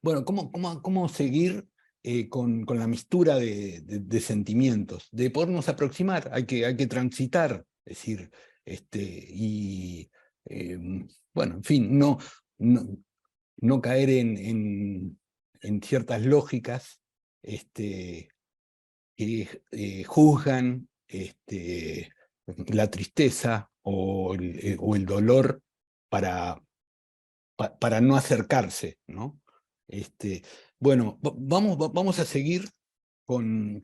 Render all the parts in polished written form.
bueno, cómo seguir con la mistura de sentimientos, de podernos aproximar, hay que transitar, es decir, eh, bueno, en fin, no, no caer en ciertas lógicas que juzgan la tristeza o el dolor para, para no acercarse, ¿no? Bueno, vamos a seguir con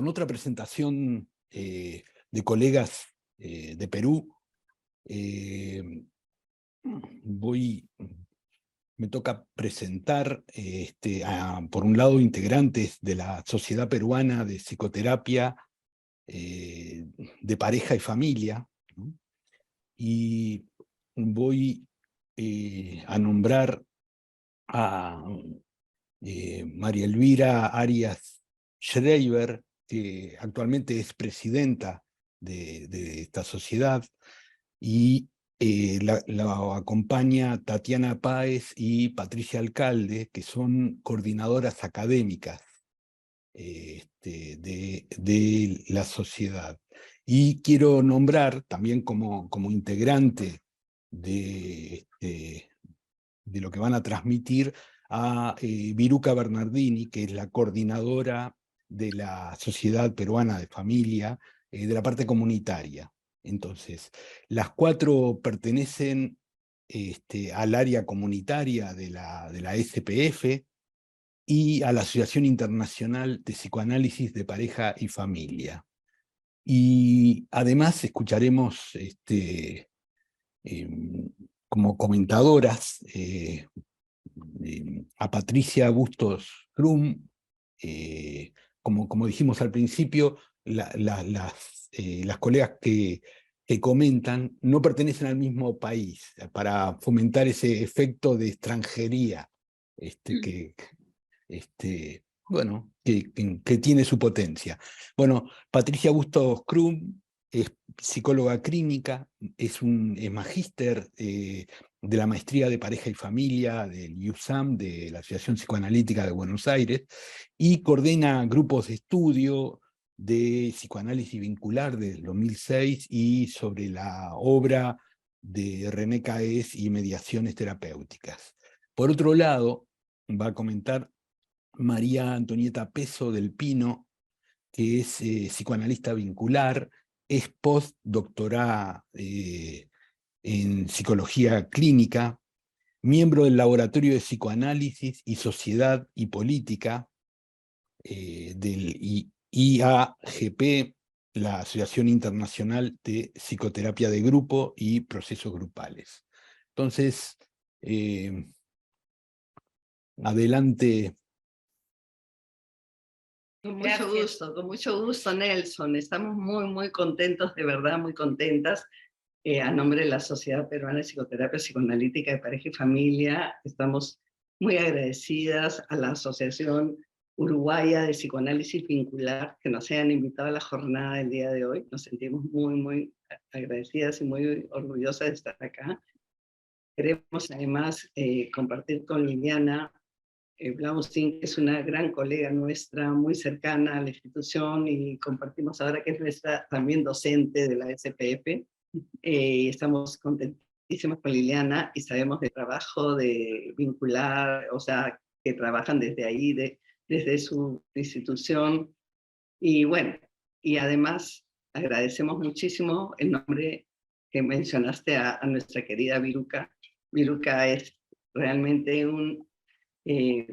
otra presentación de colegas de Perú. Eh, Me toca presentar, por un lado, integrantes de la Sociedad Peruana de Psicoterapia de Pareja y Familia, ¿no? Y voy a nombrar a María Elvira Arias Schreiber, que actualmente es presidenta de esta sociedad, y la acompaña Tatiana Páez y Patricia Alcalde, que son coordinadoras académicas de la sociedad. Y quiero nombrar también como integrante de lo que van a transmitir a Viruca Bernardini, que es la coordinadora de la Sociedad Peruana de Familia, de la parte comunitaria. Entonces, las cuatro pertenecen al área comunitaria de la SPF y a la Asociación Internacional de Psicoanálisis de Pareja y Familia. Y además escucharemos como comentadoras a Patricia Bustos Krum, como dijimos al principio, las colegas que comentan no pertenecen al mismo país, para fomentar ese efecto de extranjería bueno, que tiene su potencia. Bueno, Patricia Bustos Krum es psicóloga clínica, es magíster de la maestría de pareja y familia del USAM, de la Asociación Psicoanalítica de Buenos Aires, y coordena grupos de estudio de psicoanálisis vincular del 2006 y sobre la obra de René Caes y mediaciones terapéuticas. Por otro lado, va a comentar María Antonieta Peso del Pino, que es psicoanalista vincular, es postdoctorada en psicología clínica, miembro del Laboratorio de Psicoanálisis y Sociedad y Política del IAGP, la Asociación Internacional de Psicoterapia de Grupo y Procesos Grupales. Entonces, adelante. Con mucho gusto, Nelson. Estamos muy contentos, de verdad, muy contentas. A nombre de la Sociedad Peruana de Psicoterapia Psicoanalítica de Pareja y Familia, estamos muy agradecidas a la Asociación Uruguaya de Psicoanálisis Vincular que nos hayan invitado a la jornada del día de hoy. Nos sentimos muy agradecidas y muy orgullosas de estar acá. Queremos además compartir con Liliana Blaustein, que es una gran colega nuestra, muy cercana a la institución, y compartimos ahora que es nuestra también docente de la SPF. Estamos contentísimas con Liliana y sabemos del trabajo de vincular, o sea, que trabajan desde ahí, desde su institución. Y bueno, y además agradecemos muchísimo el nombre que mencionaste a nuestra querida Viruca. Viruca es realmente un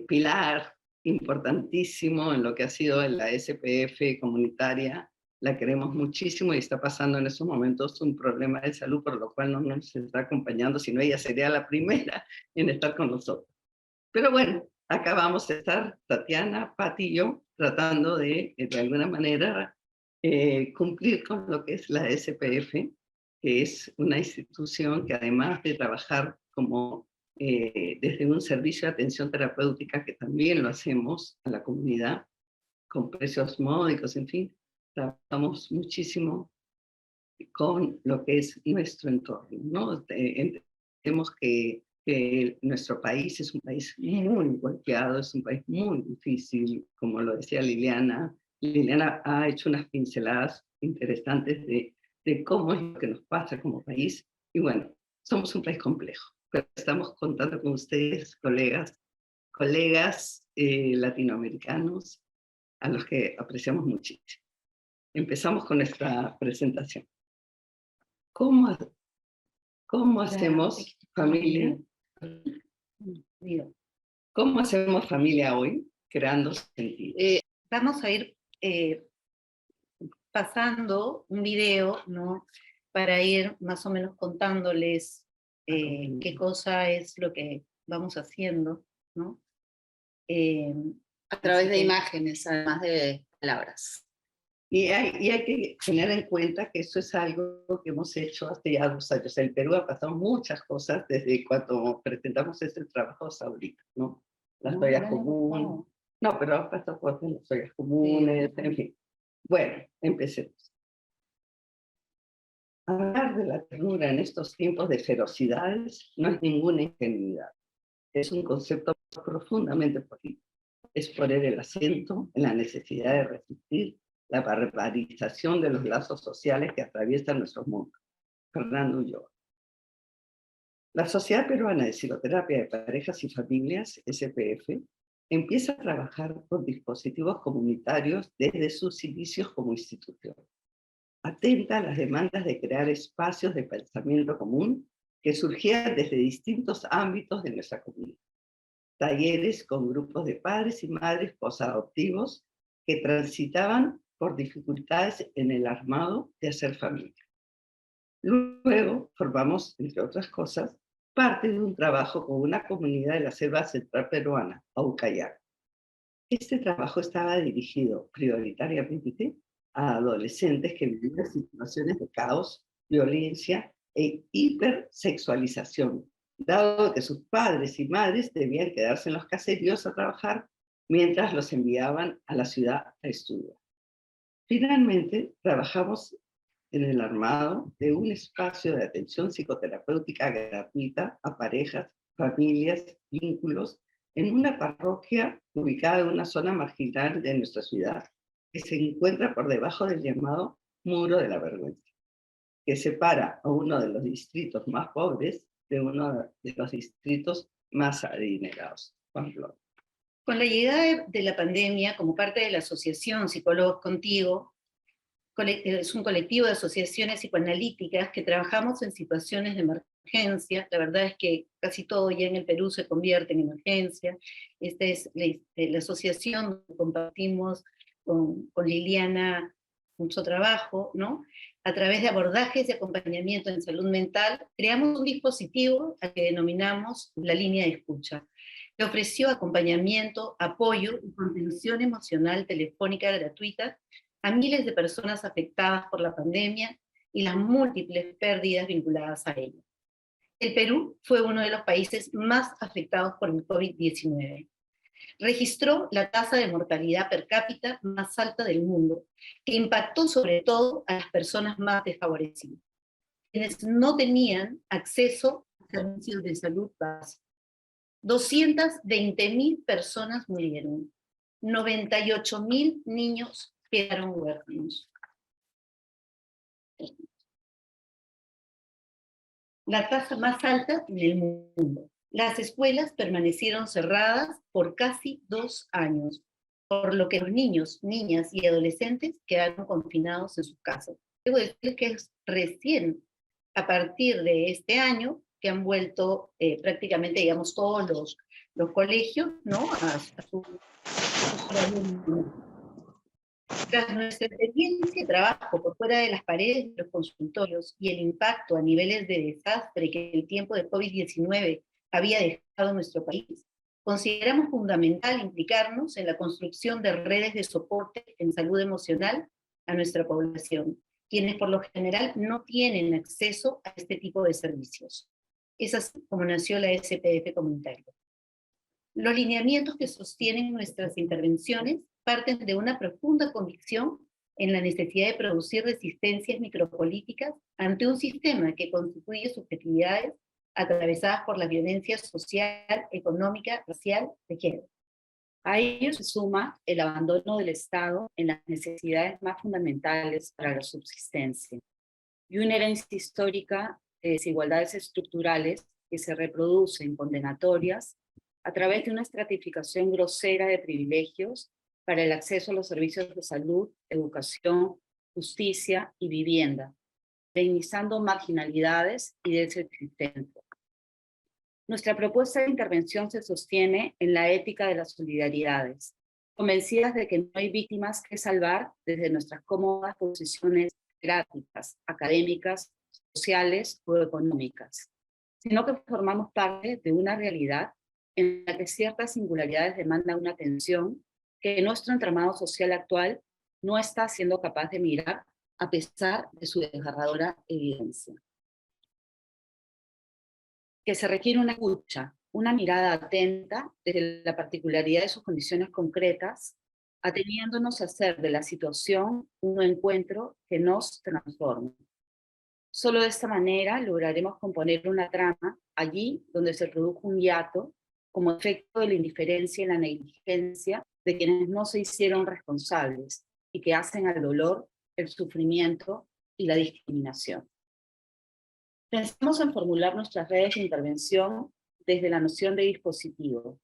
pilar importantísimo en lo que ha sido la SPF comunitaria. La queremos muchísimo y está pasando en estos momentos un problema de salud, por lo cual no nos está acompañando, sino ella sería la primera en estar con nosotros. Pero bueno, acá vamos a estar Tatiana, Pati y yo tratando de alguna manera, cumplir con lo que es la SPF, que es una institución que además de trabajar como desde un servicio de atención terapéutica, que también lo hacemos a la comunidad, con precios módicos, en fin, trabajamos muchísimo con lo que es nuestro entorno, ¿no? Entendemos que que nuestro país es un país muy golpeado, es un país muy difícil, como lo decía Liliana. Liliana ha hecho unas pinceladas interesantes de cómo es lo que nos pasa como país. Y bueno, somos un país complejo, pero estamos contando con ustedes, colegas latinoamericanos, a los que apreciamos muchísimo. Empezamos con nuestra presentación. ¿Cómo, cómo hacemos familia? ¿Cómo hacemos familia hoy? Creando sentido. Vamos a ir pasando un video, ¿no? Para ir más o menos contándoles qué cosa es lo que vamos haciendo, ¿no? A través de imágenes, además de palabras. Y hay que tener en cuenta que eso es algo que hemos hecho hace ya 2 años. En el Perú ha pasado muchas cosas desde cuando presentamos este trabajo hasta ahorita, ¿no? Las ollas comunes. No, pero han pasado cosas en las ollas comunes, en fin. Bueno, empecemos. Hablar de la ternura en estos tiempos de ferocidades no es ninguna ingenuidad. Es un concepto profundamente político. Es poner el acento en la necesidad de resistir la barbarización de los lazos sociales que atraviesan nuestro mundo. Fernando Ulloa. La Sociedad Peruana de Psicoterapia de Parejas y Familias, SPF, empieza a trabajar con dispositivos comunitarios desde sus inicios como institución. Atenta a las demandas de crear espacios de pensamiento común que surgían desde distintos ámbitos de nuestra comunidad. Talleres con grupos de padres y madres posadoptivos que transitaban por dificultades en el armado de hacer familia. Luego formamos, entre otras cosas, parte de un trabajo con una comunidad de la selva central peruana, Aucayá. Este trabajo estaba dirigido prioritariamente a adolescentes que vivían situaciones de caos, violencia e hipersexualización, dado que sus padres y madres debían quedarse en los caseríos a trabajar mientras los enviaban a la ciudad a estudiar. Finalmente, trabajamos en el armado de un espacio de atención psicoterapéutica gratuita a parejas, familias, vínculos, en una parroquia ubicada en una zona marginal de nuestra ciudad, que se encuentra por debajo del llamado Muro de la Vergüenza, que separa a uno de los distritos más pobres de uno de los distritos más adinerados. Pamplona. Con la llegada de la pandemia, como parte de la asociación Psicólogos Contigo, es un colectivo de asociaciones psicoanalíticas que trabajamos en situaciones de emergencia. La verdad es que casi todo ya en el Perú se convierte en emergencia. Esta es la asociación donde compartimos con Liliana mucho trabajo, ¿no? A través de abordajes y acompañamiento en salud mental, creamos un dispositivo al que denominamos la línea de escucha, que ofreció acompañamiento, apoyo y contención emocional telefónica gratuita a miles de personas afectadas por la pandemia y las múltiples pérdidas vinculadas a ella. El Perú fue uno de los países más afectados por el COVID-19. Registró la tasa de mortalidad per cápita más alta del mundo, que impactó sobre todo a las personas más desfavorecidas, quienes no tenían acceso a servicios de salud básicos. 220.000 personas murieron, 98.000 niños quedaron huérfanos. La tasa más alta en el mundo. Las escuelas permanecieron cerradas por casi 2 años, por lo que los niños, niñas y adolescentes quedaron confinados en sus casas. Debo decir que es recién, a partir de este año, que han vuelto prácticamente, digamos, todos los colegios, ¿no? a su Tras nuestra experiencia de trabajo por fuera de las paredes de los consultorios y el impacto a niveles de desastre que el tiempo de COVID-19 había dejado en nuestro país, consideramos fundamental implicarnos en la construcción de redes de soporte en salud emocional a nuestra población, quienes por lo general no tienen acceso a este tipo de servicios. Es así como nació la SPF comunitaria. Los lineamientos que sostienen nuestras intervenciones parten de una profunda convicción en la necesidad de producir resistencias micropolíticas ante un sistema que constituye subjetividades atravesadas por la violencia social, económica, racial, de género. A ello se suma el abandono del Estado en las necesidades más fundamentales para la subsistencia y una herencia histórica de desigualdades estructurales que se reproducen condenatorias a través de una estratificación grosera de privilegios para el acceso a los servicios de salud, educación, justicia y vivienda, minimizando marginalidades y desexistencia. Nuestra propuesta de intervención se sostiene en la ética de las solidaridades, convencidas de que no hay víctimas que salvar desde nuestras cómodas posiciones jerárquicas, académicas, sociales o económicas, sino que formamos parte de una realidad en la que ciertas singularidades demandan una atención que nuestro entramado social actual no está siendo capaz de mirar a pesar de su desgarradora evidencia. Que se requiere una escucha, una mirada atenta desde la particularidad de sus condiciones concretas, ateniéndonos a hacer de la situación un encuentro que nos transforme. Solo de esta manera lograremos componer una trama allí donde se produjo un hiato como efecto de la indiferencia y la negligencia de quienes no se hicieron responsables y que hacen al dolor, el sufrimiento y la discriminación. Pensamos en formular nuestras redes de intervención desde la noción de dispositivo.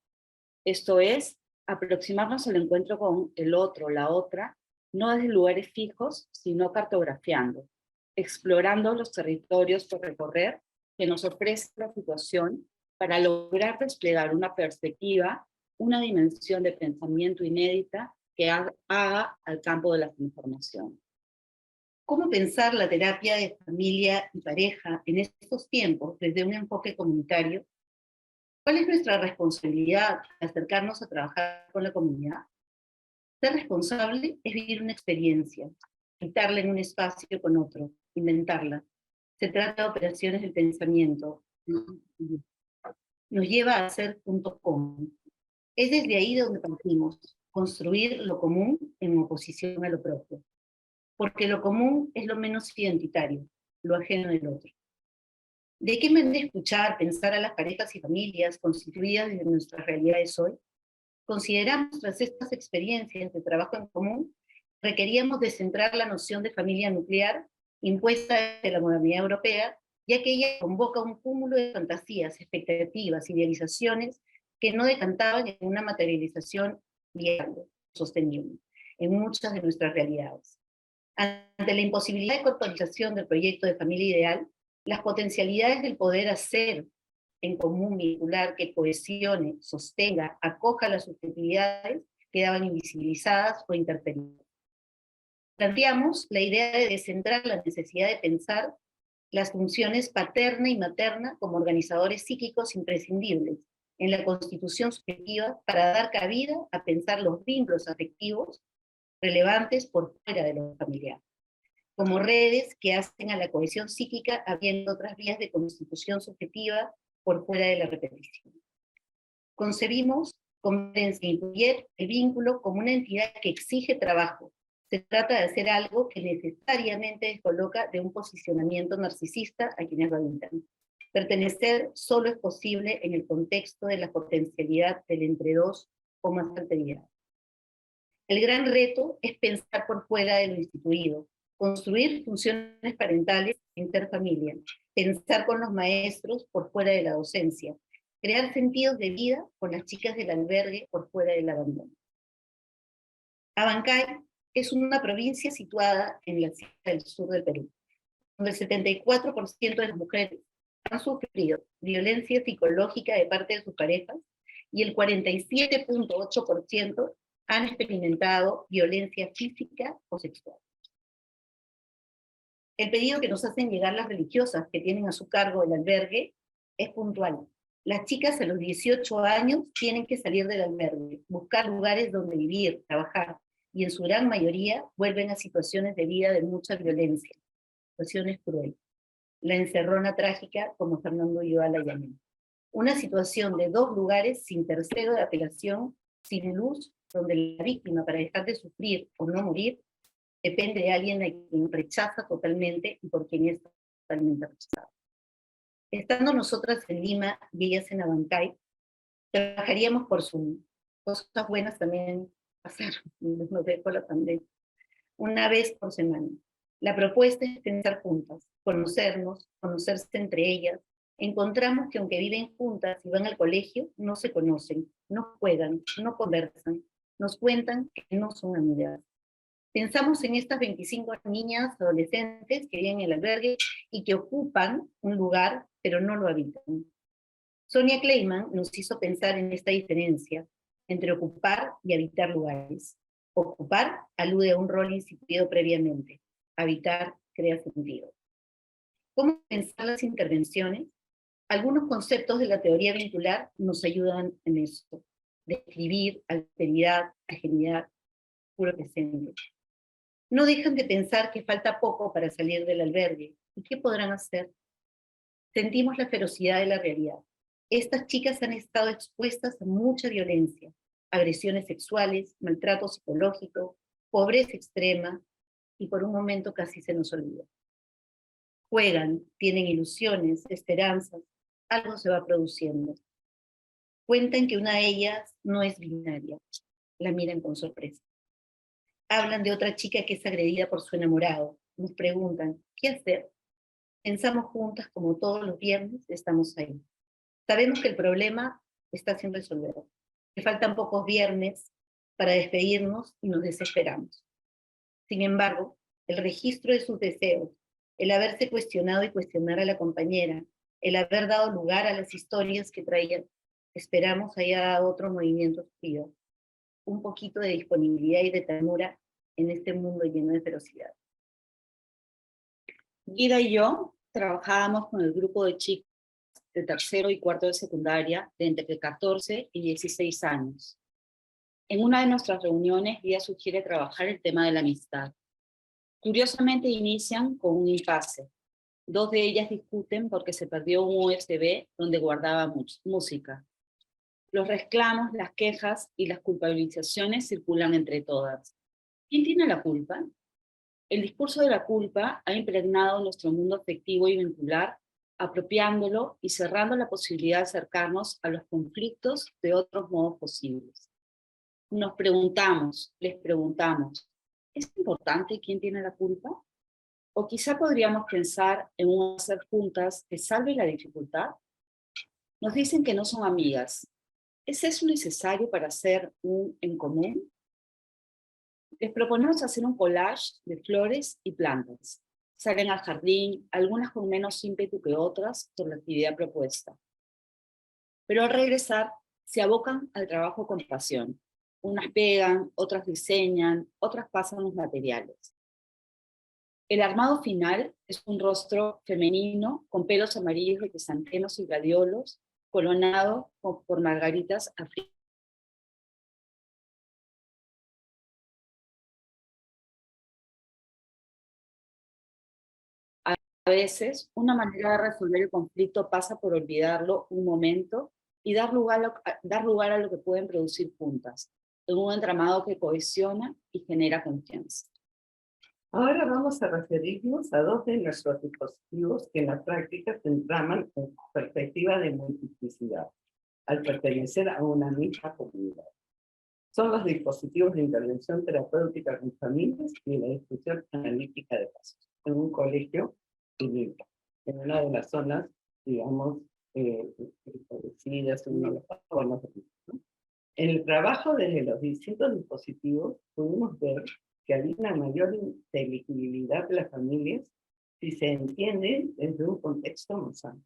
Esto es, aproximarnos al encuentro con el otro, la otra, no desde lugares fijos, sino cartografiando, explorando los territorios por recorrer que nos ofrece la situación para lograr desplegar una perspectiva, una dimensión de pensamiento inédita que haga al campo de la transformación. ¿Cómo pensar la terapia de familia y pareja en estos tiempos desde un enfoque comunitario? ¿Cuál es nuestra responsabilidad al acercarnos a trabajar con la comunidad? Ser responsable es vivir una experiencia, habitarla en un espacio con otro, inventarla. Se trata de operaciones del pensamiento. Nos lleva a ser punto común. Es desde ahí donde partimos, construir lo común en oposición a lo propio. Porque lo común es lo menos identitario, lo ajeno del otro. ¿De qué manera escuchar, pensar a las parejas y familias constituidas desde nuestras realidades hoy? Consideramos tras estas experiencias de trabajo en común, requeríamos descentrar la noción de familia nuclear impuesta desde la modernidad europea, ya que ella convoca un cúmulo de fantasías, expectativas, idealizaciones que no decantaban en una materialización viable, sostenible, en muchas de nuestras realidades. Ante la imposibilidad de corporización del proyecto de familia ideal, las potencialidades del poder hacer en común vincular que cohesione, sostenga, acoja las subjetividades quedaban invisibilizadas o interferidas. Planteamos la idea de descentrar la necesidad de pensar las funciones paterna y materna como organizadores psíquicos imprescindibles en la constitución subjetiva para dar cabida a pensar los vínculos afectivos relevantes por fuera de lo familiar, como redes que hacen a la cohesión psíquica habiendo otras vías de constitución subjetiva por fuera de la repetición. Concebimos incluir el vínculo como una entidad que exige trabajo. Se trata de hacer algo que necesariamente descoloca de un posicionamiento narcisista a quienes lo habitan. Pertenecer solo es posible en el contexto de la potencialidad del entre dos o más alteridad. El gran reto es pensar por fuera de lo instituido, construir funciones parentales interfamilia, pensar con los maestros por fuera de la docencia, crear sentidos de vida con las chicas del albergue por fuera del abandono. Abancay es una provincia situada en la sierra del sur del Perú, donde el 74% de las mujeres han sufrido violencia psicológica de parte de sus parejas y el 47.8% han experimentado violencia física o sexual. El pedido que nos hacen llegar las religiosas que tienen a su cargo el albergue es puntual. Las chicas a los 18 años tienen que salir del albergue, buscar lugares donde vivir, trabajar, y en su gran mayoría vuelven a situaciones de vida de mucha violencia, situaciones crueles. La encerrona trágica como Fernando Yoala llamó. Una situación de dos lugares sin tercero de apelación, sin luz, donde la víctima para dejar de sufrir o no morir depende de alguien a quien rechaza totalmente y por quien es totalmente rechazado. Estando nosotras en Lima y ellas en Abancay, trabajaríamos por Zoom. Cosas buenas también pasaron, nos dejó la pandemia. Una vez por semana. La propuesta es pensar juntas, conocernos, conocerse entre ellas. Encontramos que aunque viven juntas y van al colegio, no se conocen, no juegan, no conversan, nos cuentan que no son amigas. Pensamos en estas 25 niñas, adolescentes que viven en el albergue y que ocupan un lugar, pero no lo habitan. Sonia Kleiman nos hizo pensar en esta diferencia entre ocupar y habitar lugares. Ocupar alude a un rol instituido previamente. Habitar crea sentido. ¿Cómo pensar las intervenciones? Algunos conceptos de la teoría vincular nos ayudan en eso. Describir, alteridad, ajenidad, puro presente. No dejan de pensar que falta poco para salir del albergue. ¿Y qué podrán hacer? Sentimos la ferocidad de la realidad. Estas chicas han estado expuestas a mucha violencia, agresiones sexuales, maltrato psicológico, pobreza extrema, y por un momento casi se nos olvida. Juegan, tienen ilusiones, esperanzas, algo se va produciendo. Cuentan que una de ellas no es binaria, la miran con sorpresa. Hablan de otra chica que es agredida por su enamorado, nos preguntan, ¿qué hacer? Pensamos juntas como todos los viernes, estamos ahí. Sabemos que el problema está sin resolver, que faltan pocos viernes para despedirnos y nos desesperamos. Sin embargo, el registro de sus deseos, el haberse cuestionado y cuestionar a la compañera, el haber dado lugar a las historias que traían, esperamos haya dado otro movimiento frío, un poquito de disponibilidad y de ternura en este mundo lleno de ferocidad. Guida y yo trabajábamos con el grupo de chicas de tercero y cuarto de secundaria de entre 14 y 16 años. En una de nuestras reuniones, Guida sugiere trabajar el tema de la amistad. Curiosamente inician con un impasse. Dos de ellas discuten porque se perdió un USB donde guardaba música. Los reclamos, las quejas y las culpabilizaciones circulan entre todas. ¿Quién tiene la culpa? El discurso de la culpa ha impregnado nuestro mundo afectivo y vincular, apropiándolo y cerrando la posibilidad de acercarnos a los conflictos de otros modos posibles. Nos preguntamos, les preguntamos, ¿es importante quién tiene la culpa? O quizá podríamos pensar en un hacer juntas que salve la dificultad. Nos dicen que no son amigas. ¿Es eso necesario para hacer un en común? Les proponemos hacer un collage de flores y plantas. Salen al jardín, algunas con menos ímpetu que otras por la actividad propuesta. Pero al regresar, se abocan al trabajo con pasión. Unas pegan, otras diseñan, otras pasan los materiales. El armado final es un rostro femenino con pelos amarillos de crisantenos y gladiolos, coronado por margaritas africanas. A veces, una manera de resolver el conflicto pasa por olvidarlo un momento y dar lugar a lo que pueden producir juntas, en un entramado que cohesiona y genera confianza. Ahora vamos a referirnos a dos de nuestros dispositivos que en la práctica se entraman en perspectiva de multiplicidad, al pertenecer a una misma comunidad. Son los dispositivos de intervención terapéutica con familias y la discusión analítica de casos, en un colegio civil, en una de las zonas, digamos, favorecidas, en uno de los zonas, ¿no? En el trabajo desde los distintos dispositivos pudimos ver que había una mayor inteligibilidad de las familias si se entienden desde un contexto más amplio.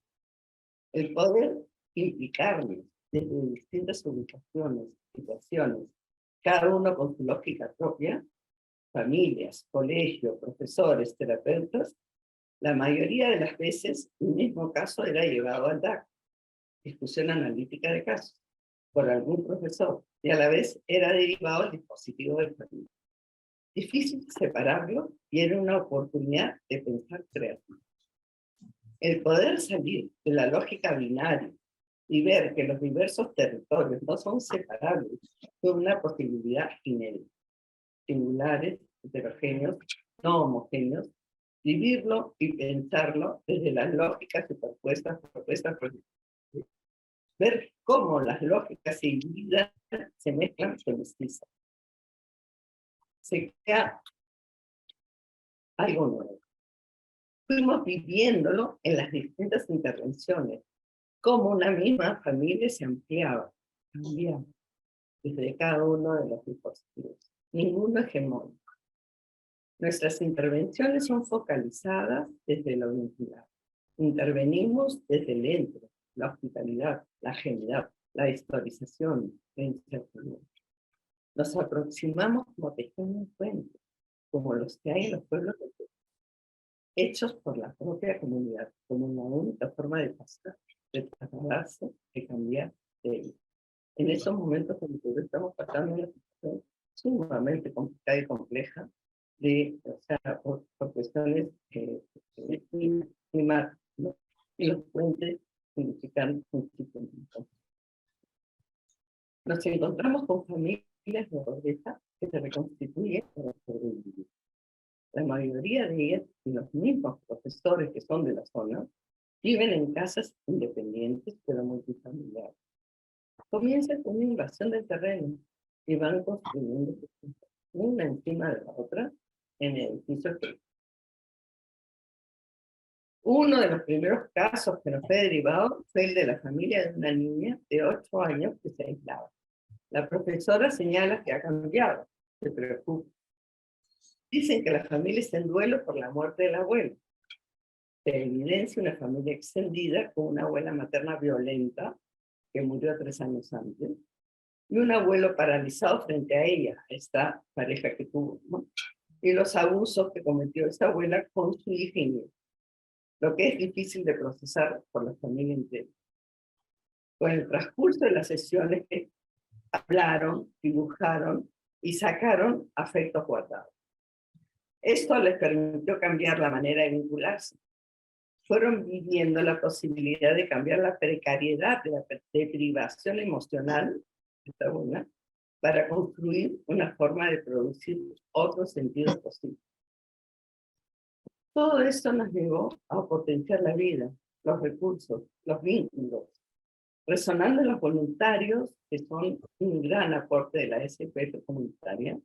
El poder implicarnos desde distintas ubicaciones, situaciones, cada uno con su lógica propia, familias, colegios, profesores, terapeutas, la mayoría de las veces el mismo caso era llevado al DAC, discusión analítica de casos, por algún profesor, y a la vez era derivado al dispositivo del familia. Difícil separarlo y era una oportunidad de pensar creativo. El poder salir de la lógica binaria y ver que los diversos territorios no son separables fue una posibilidad inédita. Singulares, heterogéneos, no homogéneos, vivirlo y pensarlo desde las lógicas superpuestas, propuestas, ver cómo las lógicas y vidas se mezclan, se mestizan. Se crea algo nuevo. Fuimos viviéndolo en las distintas intervenciones, cómo una misma familia se ampliaba, cambiaba, desde cada uno de los dispositivos, ninguno hegemónico. Nuestras intervenciones son focalizadas desde lo vincular. Intervenimos desde el entre, la hospitalidad, la agilidad, la historización, la incertidumbre. Nos aproximamos como pequeños puentes, como los que hay en los pueblos del Perú, hechos por la propia comunidad, como una única forma de pasar, de trasladarse, de cambiar, de ir. En esos momentos en que estamos pasando una situación sumamente complicada y compleja, por cuestiones climáticas, ¿no? Y los puentes significan un tipo de encuentro. Nos encontramos con familias de pobreza que se reconstituyen para sobrevivir. La mayoría de ellas, y los mismos profesores que son de la zona, viven en casas independientes pero multifamiliares. Comienza con una invasión del terreno y van construyendo una encima de la otra en edificios. Uno de los primeros casos que nos fue derivado fue el de la familia de una niña de 8 años que se aislaba. La profesora señala que ha cambiado, se preocupa. Dicen que la familia está en duelo por la muerte del abuelo. Se evidencia una familia extendida con una abuela materna violenta que murió 3 años antes, y un abuelo paralizado frente a ella, esta pareja que tuvo, ¿no? Y los abusos que cometió esta abuela con su hija y nieta, lo que es difícil de procesar por la familia entera. Con el transcurso de las sesiones que hablaron, dibujaron y sacaron afectos guardados. Esto les permitió cambiar la manera de vincularse. Fueron viviendo la posibilidad de cambiar la precariedad de privación emocional, esta una, para construir una forma de producir otros sentidos posibles. Todo esto nos llevó a potenciar la vida, los recursos, los vínculos, resonando en los voluntarios, que son un gran aporte de la SPF comunitaria,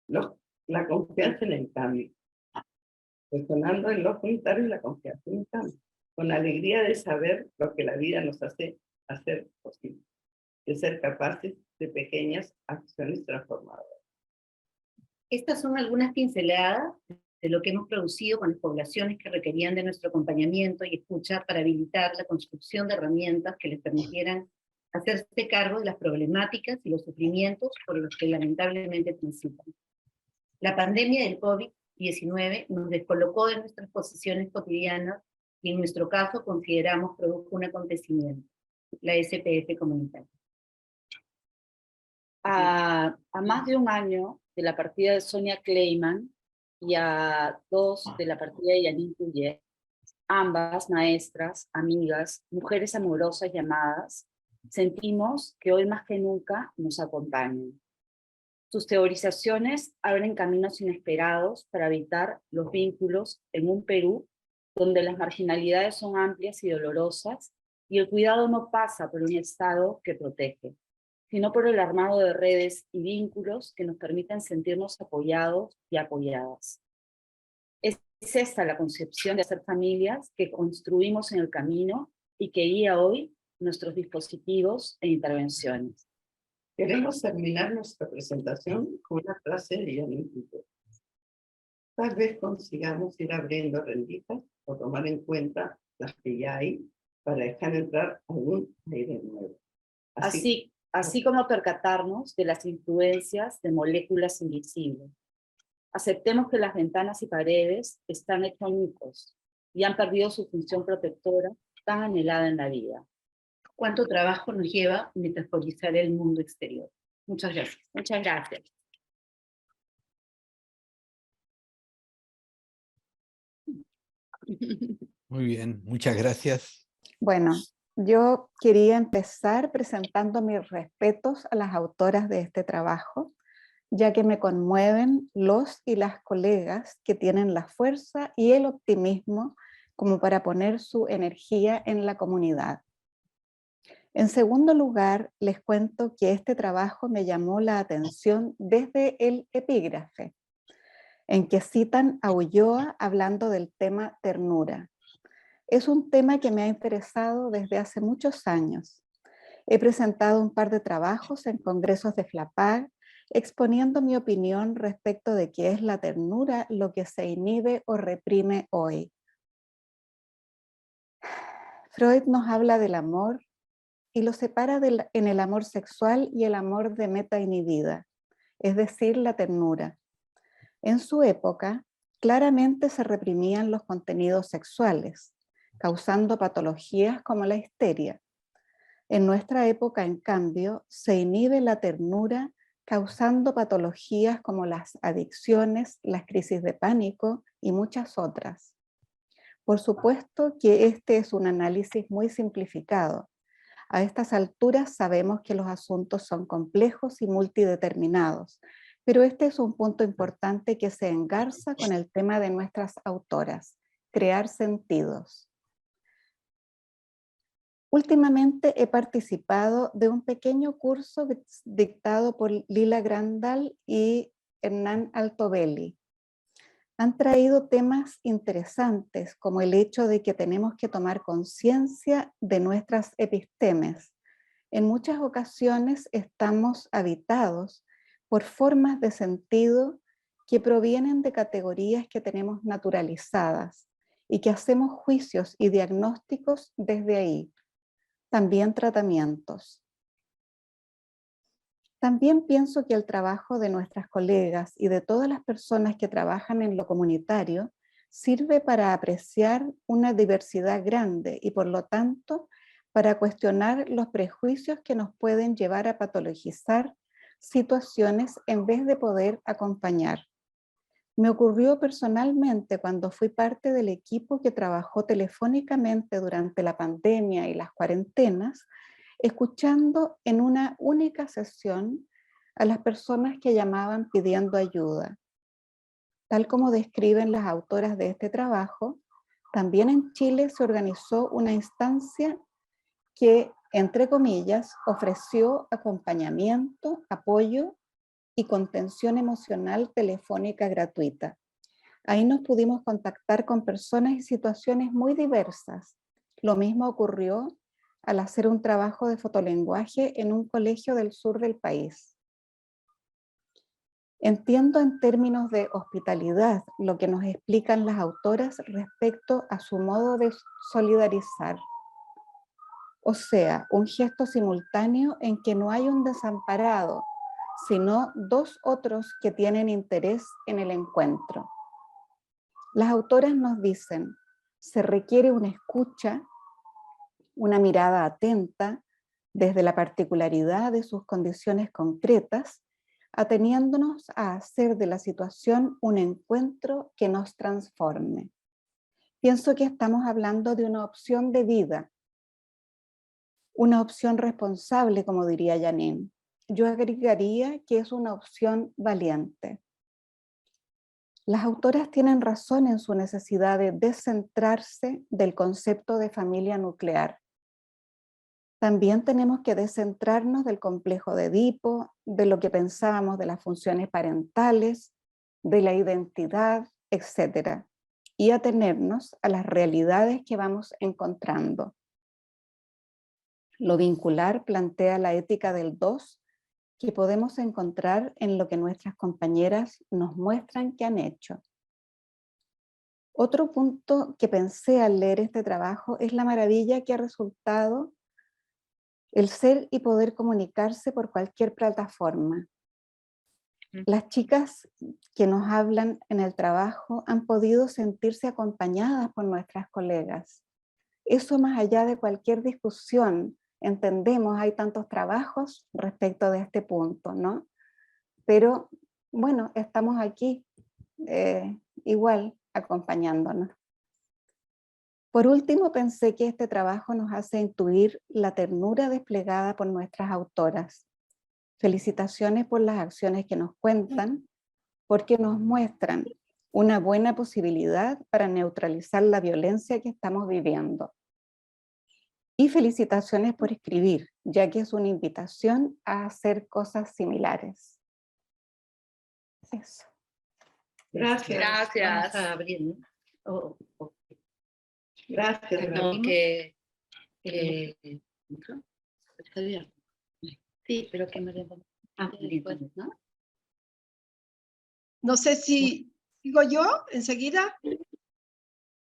la confianza en el cambio, resonando en los voluntarios la confianza en el cambio, con la alegría de saber lo que la vida nos hace hacer posible, de ser capaces de pequeñas acciones transformadoras. Estas son algunas pinceladas de lo que hemos producido con las poblaciones que requerían de nuestro acompañamiento y escucha para habilitar la construcción de herramientas que les permitieran hacerse cargo de las problemáticas y los sufrimientos por los que lamentablemente transitan. La pandemia del COVID-19 nos descolocó de nuestras posiciones cotidianas y en nuestro caso consideramos produjo un acontecimiento, la SPF comunitaria. A más de un año de la partida de Sonia Kleiman y a 2 de la partida de Janine Puyet, ambas maestras, amigas, mujeres amorosas y amadas, sentimos que hoy más que nunca nos acompañan. Sus teorizaciones abren caminos inesperados para evitar los vínculos en un Perú donde las marginalidades son amplias y dolorosas y el cuidado no pasa por un Estado que protege, sino por el armado de redes y vínculos que nos permiten sentirnos apoyados y apoyadas. Es esta la concepción de hacer familias que construimos en el camino y que guía hoy nuestros dispositivos e intervenciones. Queremos terminar nuestra presentación con una frase de Janine Puyet. Tal vez consigamos ir abriendo rendijas o tomar en cuenta las que ya hay para dejar entrar algún aire nuevo. Así como percatarnos de las influencias de moléculas invisibles. Aceptemos que las ventanas y paredes están hechos añicos y han perdido su función protectora tan anhelada en la vida. Cuánto trabajo nos lleva metaforizar el mundo exterior. Muchas gracias. Muchas gracias. Muy bien, muchas gracias. Bueno, yo quería empezar presentando mis respetos a las autoras de este trabajo, ya que me conmueven los y las colegas que tienen la fuerza y el optimismo como para poner su energía en la comunidad. En segundo lugar, les cuento que este trabajo me llamó la atención desde el epígrafe, en que citan a Ulloa hablando del tema ternura. Es un tema que me ha interesado desde hace muchos años. He presentado un par de trabajos en congresos de FLAPAG, exponiendo mi opinión respecto de qué es la ternura, lo que se inhibe o reprime hoy. Freud nos habla del amor y lo separa en el amor sexual y el amor de meta inhibida, es decir, la ternura. En su época, claramente se reprimían los contenidos sexuales, causando patologías como la histeria. En nuestra época, en cambio, se inhibe la ternura, causando patologías como las adicciones, las crisis de pánico y muchas otras. Por supuesto que este es un análisis muy simplificado. A estas alturas sabemos que los asuntos son complejos y multideterminados, pero este es un punto importante que se engarza con el tema de nuestras autoras, crear sentidos. Últimamente he participado de un pequeño curso dictado por Lila Grandal y Hernán Altobelli. Han traído temas interesantes como el hecho de que tenemos que tomar conciencia de nuestras epistemes. En muchas ocasiones estamos habitados por formas de sentido que provienen de categorías que tenemos naturalizadas y que hacemos juicios y diagnósticos desde ahí. También tratamientos. También pienso que el trabajo de nuestras colegas y de todas las personas que trabajan en lo comunitario sirve para apreciar una diversidad grande y por lo tanto para cuestionar los prejuicios que nos pueden llevar a patologizar situaciones en vez de poder acompañar. Me ocurrió personalmente cuando fui parte del equipo que trabajó telefónicamente durante la pandemia y las cuarentenas, escuchando en una única sesión a las personas que llamaban pidiendo ayuda. Tal como describen las autoras de este trabajo, también en Chile se organizó una instancia que, entre comillas, ofreció acompañamiento, apoyo y contención emocional telefónica gratuita. Ahí nos pudimos contactar con personas y situaciones muy diversas. Lo mismo ocurrió al hacer un trabajo de fotolenguaje en un colegio del sur del país. Entiendo en términos de hospitalidad lo que nos explican las autoras respecto a su modo de solidarizar. O sea, un gesto simultáneo en que no hay un desamparado, sino dos otros que tienen interés en el encuentro. Las autoras nos dicen, se requiere una escucha, una mirada atenta desde la particularidad de sus condiciones concretas, ateniéndonos a hacer de la situación un encuentro que nos transforme. Pienso que estamos hablando de una opción de vida, una opción responsable, como diría Janine. Yo agregaría que es una opción valiente. Las autoras tienen razón en su necesidad de descentrarse del concepto de familia nuclear. También tenemos que descentrarnos del complejo de Edipo, de lo que pensábamos de las funciones parentales, de la identidad, etc. Y atenernos a las realidades que vamos encontrando. Lo vincular plantea la ética del dos que podemos encontrar en lo que nuestras compañeras nos muestran que han hecho. Otro punto que pensé al leer este trabajo es la maravilla que ha resultado el ser y poder comunicarse por cualquier plataforma. Las chicas que nos hablan en el trabajo han podido sentirse acompañadas por nuestras colegas. Eso más allá de cualquier discusión, entendemos, hay tantos trabajos respecto de este punto, ¿no? Pero bueno, estamos aquí igual acompañándonos. Por último, pensé que este trabajo nos hace intuir la ternura desplegada por nuestras autoras. Felicitaciones por las acciones que nos cuentan, porque nos muestran una buena posibilidad para neutralizar la violencia que estamos viviendo. Y felicitaciones por escribir, ya que es una invitación a hacer cosas similares. Eso. Gracias. Vamos a abrir, ¿no? Gracias. Perdón, que... está abierto. Sí, pero que me después, ¿no? No sé si digo yo enseguida.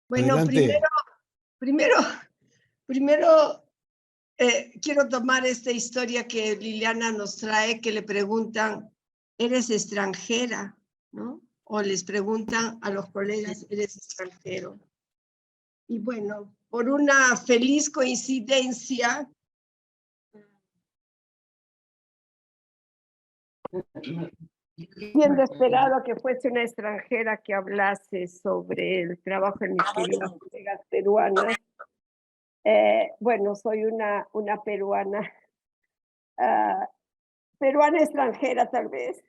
Bueno, Adelante. primero quiero tomar esta historia que Liliana nos trae, que le preguntan, ¿eres extranjera? ¿No? O les preguntan a los colegas, ¿eres extranjero? Y bueno, por una feliz coincidencia, siendo esperado que fuese una extranjera que hablase sobre el trabajo en mis queridas colegas peruanas, bueno, soy una peruana, peruana extranjera tal vez,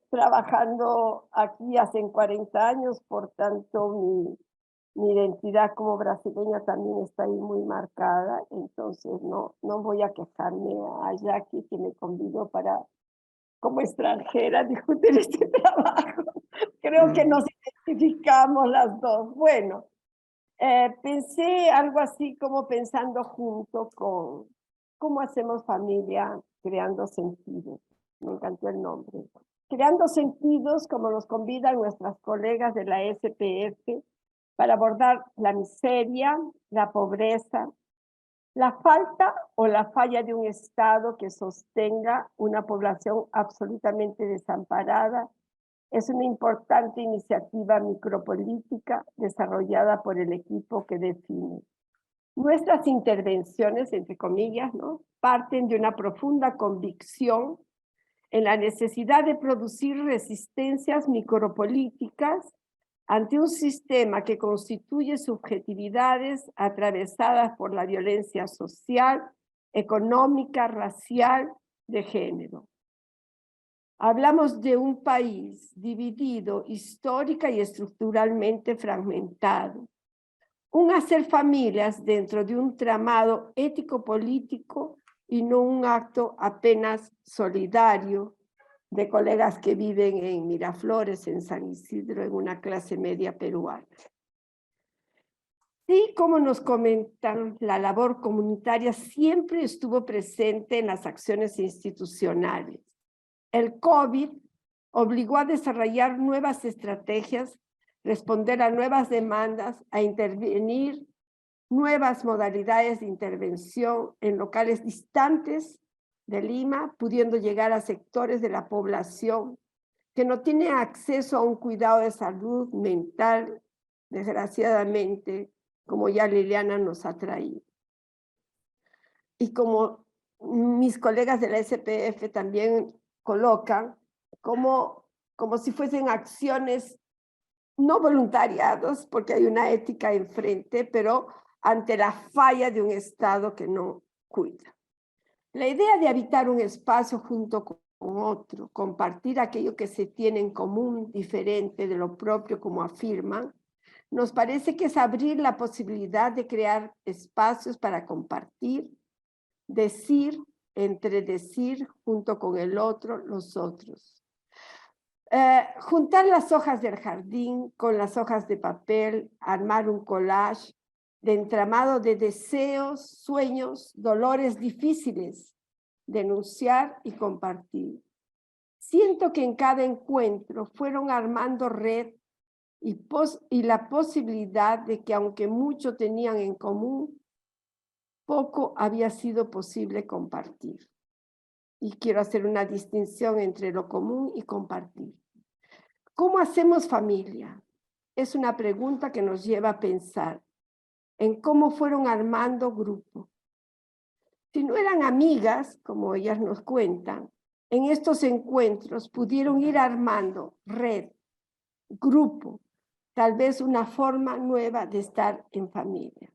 trabajando aquí hace 40 años, por tanto mi identidad como brasileña también está ahí muy marcada, entonces no voy a quejarme a Jackie, que me convidó para, como extranjera, discutir este trabajo. Creo que nos identificamos las dos. Bueno, pensé algo así como pensando junto con cómo hacemos familia creando sentidos. Me encantó el nombre. Creando sentidos, como nos convidan nuestras colegas de la SPF, para abordar la miseria, la pobreza, la falta o la falla de un Estado que sostenga una población absolutamente desamparada. Es una importante iniciativa micropolítica desarrollada por el equipo que define. Nuestras intervenciones, entre comillas, ¿no?, parten de una profunda convicción en la necesidad de producir resistencias micropolíticas ante un sistema que constituye subjetividades atravesadas por la violencia social, económica, racial, de género. Hablamos de un país dividido histórica y estructuralmente fragmentado. Un hacer familias dentro de un tramado ético-político y no un acto apenas solidario de colegas que viven en Miraflores, en San Isidro, en una clase media peruana. Sí, como nos comentan, la labor comunitaria siempre estuvo presente en las acciones institucionales. El COVID obligó a desarrollar nuevas estrategias, responder a nuevas demandas, a intervenir nuevas modalidades de intervención en locales distantes de Lima, pudiendo llegar a sectores de la población que no tiene acceso a un cuidado de salud mental, desgraciadamente, como ya Liliana nos ha traído. Y como mis colegas de la SPF también colocan, como si fuesen acciones no voluntariados, porque hay una ética enfrente, pero ante la falla de un Estado que no cuida. La idea de habitar un espacio junto con otro, compartir aquello que se tiene en común, diferente de lo propio, como afirman, nos parece que es abrir la posibilidad de crear espacios para compartir, decir, entre decir junto con el otro, los otros. Juntar las hojas del jardín con las hojas de papel, armar un collage de entramado de deseos, sueños, dolores difíciles, denunciar y compartir. Siento que en cada encuentro fueron armando red y la posibilidad de que aunque mucho tenían en común, poco había sido posible compartir. Y quiero hacer una distinción entre lo común y compartir. ¿Cómo hacemos familia? Es una pregunta que nos lleva a pensar en cómo fueron armando grupo. Si no eran amigas, como ellas nos cuentan, en estos encuentros pudieron ir armando red, grupo, tal vez una forma nueva de estar en familia.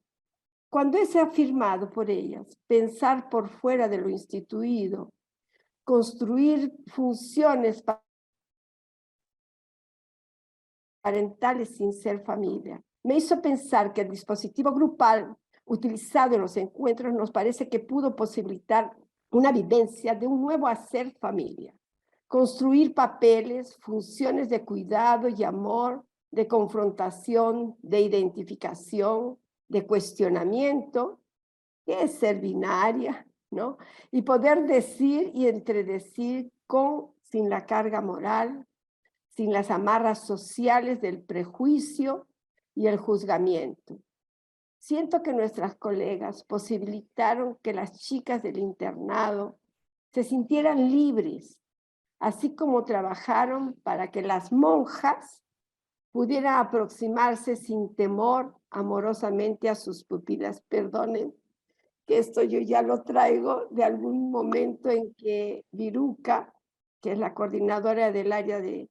Cuando es afirmado por ellas, pensar por fuera de lo instituido, construir funciones parentales sin ser familia. Me hizo pensar que el dispositivo grupal utilizado en los encuentros nos parece que pudo posibilitar una vivencia de un nuevo hacer familia. Construir papeles, funciones de cuidado y amor, de confrontación, de identificación, de cuestionamiento, que es ser binaria, ¿no? Y poder decir y entredecir sin la carga moral, sin las amarras sociales del prejuicio y el juzgamiento. Siento que nuestras colegas posibilitaron que las chicas del internado se sintieran libres, así como trabajaron para que las monjas pudieran aproximarse sin temor amorosamente a sus pupilas. Perdonen que esto yo ya lo traigo de algún momento en que Viruca, que es la coordinadora del área de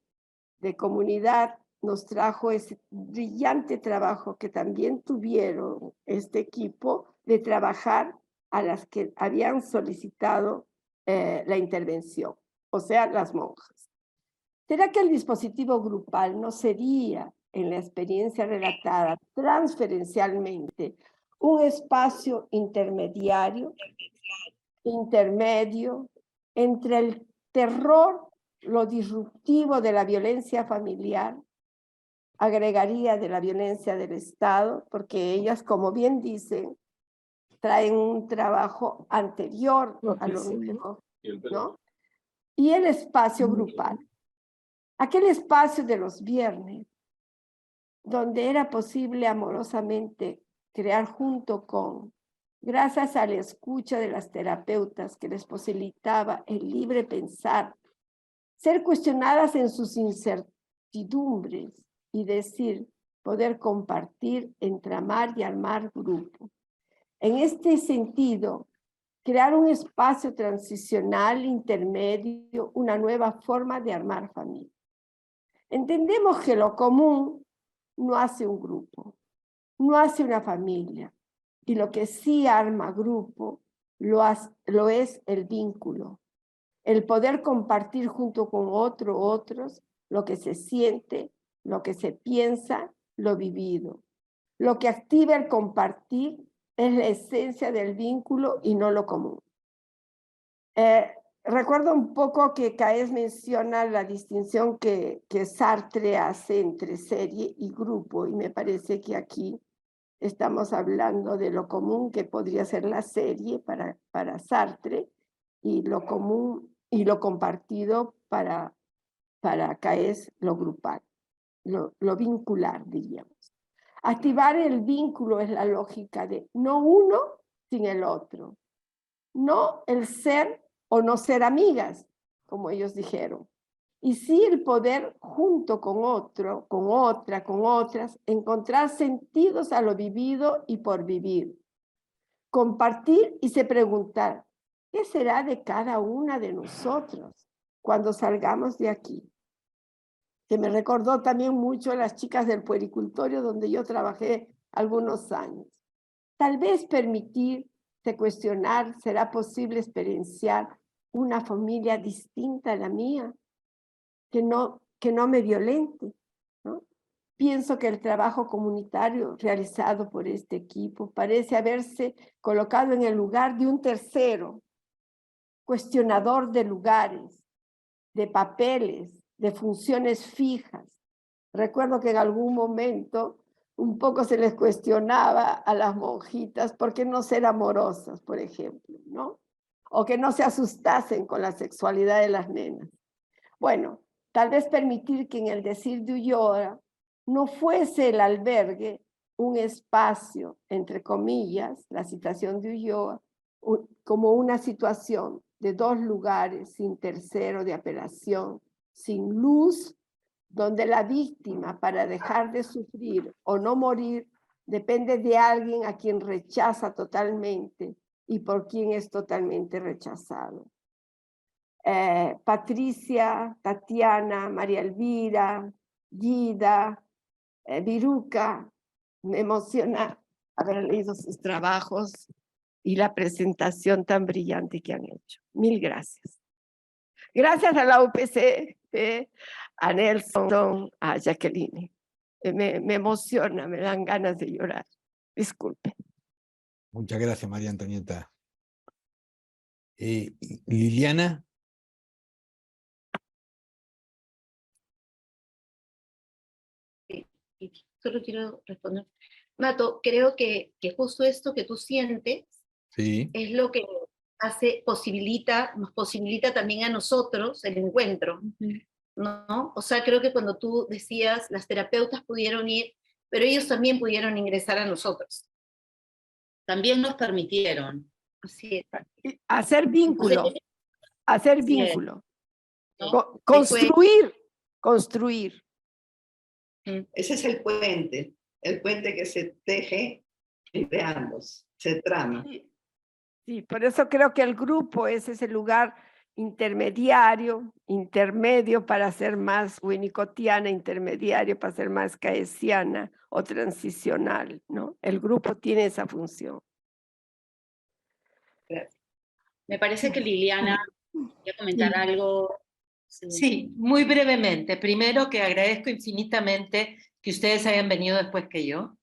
comunidad, nos trajo ese brillante trabajo que también tuvieron este equipo de trabajar a las que habían solicitado la intervención, o sea, las monjas. ¿Será que el dispositivo grupal no sería, en la experiencia relatada transferencialmente, un espacio intermedio entre el terror, lo disruptivo de la violencia familiar, agregaría de la violencia del Estado, porque ellas, como bien dicen, traen un trabajo anterior a lo nuevo, ¿no? Y el espacio grupal, aquel espacio de los viernes, donde era posible amorosamente crear junto con, gracias a la escucha de las terapeutas que les posibilitaba el libre pensar, ser cuestionadas en sus incertidumbres y decir, poder compartir, entramar y armar grupo. En este sentido, crear un espacio transicional, intermedio, una nueva forma de armar familia. Entendemos que lo común no hace un grupo, no hace una familia, y lo que sí arma grupo lo es el vínculo, el poder compartir junto con otros lo que se siente, lo que se piensa, lo vivido. Lo que activa el compartir es la esencia del vínculo y no lo común. Recuerdo un poco que Caes menciona la distinción que Sartre hace entre serie y grupo, y me parece que aquí estamos hablando de lo común que podría ser la serie para Sartre, y lo común y lo compartido para Caes, lo grupal, lo vincular, diríamos. Activar el vínculo es la lógica de no uno sin el otro, no el ser o no ser amigas, como ellos dijeron, y sí el poder junto con otro, con otra, con otras, encontrar sentidos a lo vivido y por vivir, compartir y se preguntar, ¿qué será de cada una de nosotros cuando salgamos de aquí? Que me recordó también mucho a las chicas del puericultorio donde yo trabajé algunos años. Tal vez permitirse cuestionar, ¿será posible experienciar una familia distinta a la mía? Que no me violente, ¿no? Pienso que el trabajo comunitario realizado por este equipo parece haberse colocado en el lugar de un tercero, cuestionador de lugares, de papeles, de funciones fijas. Recuerdo que en algún momento un poco se les cuestionaba a las monjitas por qué no ser amorosas, por ejemplo, ¿no? O que no se asustasen con la sexualidad de las nenas. Bueno, tal vez permitir que en el decir de Ulloa no fuese el albergue un espacio, entre comillas, la citación de Ulloa, como una situación de dos lugares sin tercero de apelación, sin luz, donde la víctima, para dejar de sufrir o no morir, depende de alguien a quien rechaza totalmente y por quien es totalmente rechazado. Patricia, Tatiana, María Elvira, Guida, Viruca, me emociona haber leído sus trabajos y la presentación tan brillante que han hecho. Mil gracias. Gracias a la UPC, a Nelson, a Jacqueline. Me emociona, me dan ganas de llorar. Disculpe. Muchas gracias, María Antonieta. Liliana. Y solo quiero responder. Mato, creo que justo esto que tú sientes Sí. es lo que nos posibilita también a nosotros el encuentro, ¿no? O sea, creo que cuando tú decías, las terapeutas pudieron ir, pero ellos también pudieron ingresar a nosotros. También nos permitieron. Así es. Hacer vínculo, hacer vínculo. ¿No? Construir. Ese es el puente que se teje entre ambos, se trama. Sí, por eso creo que el grupo es ese lugar intermedio para ser más winnicottiana, intermediario para ser más caesiana o transicional, ¿no? El grupo tiene esa función. Gracias. Me parece que Liliana quería comentar algo. Sí, muy brevemente. Primero que agradezco infinitamente que ustedes hayan venido después que yo.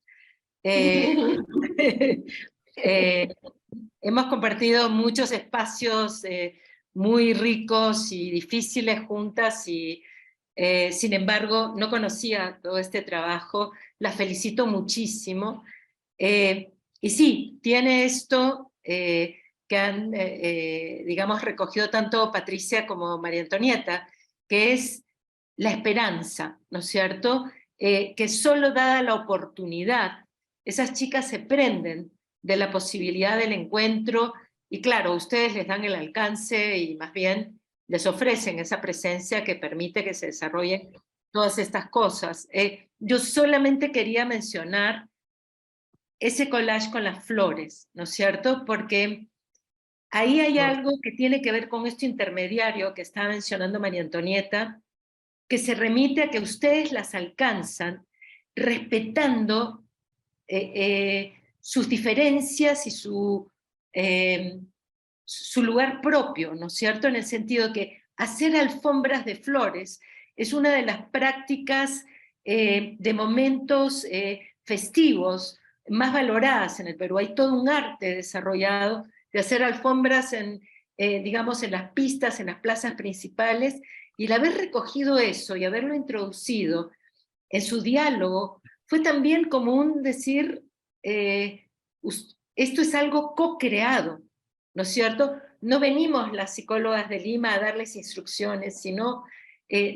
Hemos compartido muchos espacios muy ricos y difíciles juntas y sin embargo no conocía todo este trabajo. Las felicito muchísimo. Y sí, tiene esto que han, digamos, recogido tanto Patricia como María Antonieta, que es la esperanza, ¿no es cierto? Que solo dada la oportunidad, esas chicas se prenden de la posibilidad del encuentro y claro, ustedes les dan el alcance y más bien les ofrecen esa presencia que permite que se desarrollen todas estas cosas. Yo solamente quería mencionar ese collage con las flores, ¿no es cierto? Porque ahí hay algo que tiene que ver con esto intermediario que estaba mencionando María Antonieta, que se remite a que ustedes las alcanzan respetando sus diferencias y su lugar propio, ¿no es cierto? En el sentido que hacer alfombras de flores es una de las prácticas de momentos festivos más valoradas en el Perú. Hay todo un arte desarrollado de hacer alfombras digamos, en las pistas, en las plazas principales, y el haber recogido eso y haberlo introducido en su diálogo fue también como un decir, esto es algo co-creado, ¿no es cierto? No venimos las psicólogas de Lima a darles instrucciones, sino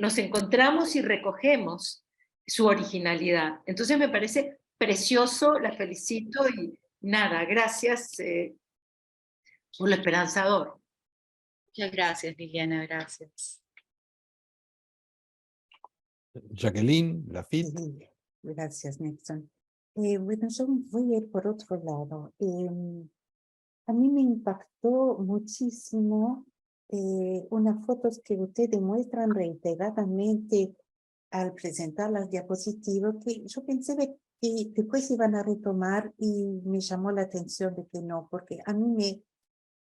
nos encontramos y recogemos su originalidad. Entonces me parece precioso, la felicito y nada, gracias por lo esperanzador. Muchas gracias, Liliana, gracias. Jacqueline, Lafit. Gracias, Nelson. Bueno, yo voy a ir por otro lado. A mí me impactó muchísimo unas fotos que ustedes muestran reiteradamente al presentar las diapositivas, que yo pensé que después iban a retomar y me llamó la atención de que no, porque a mí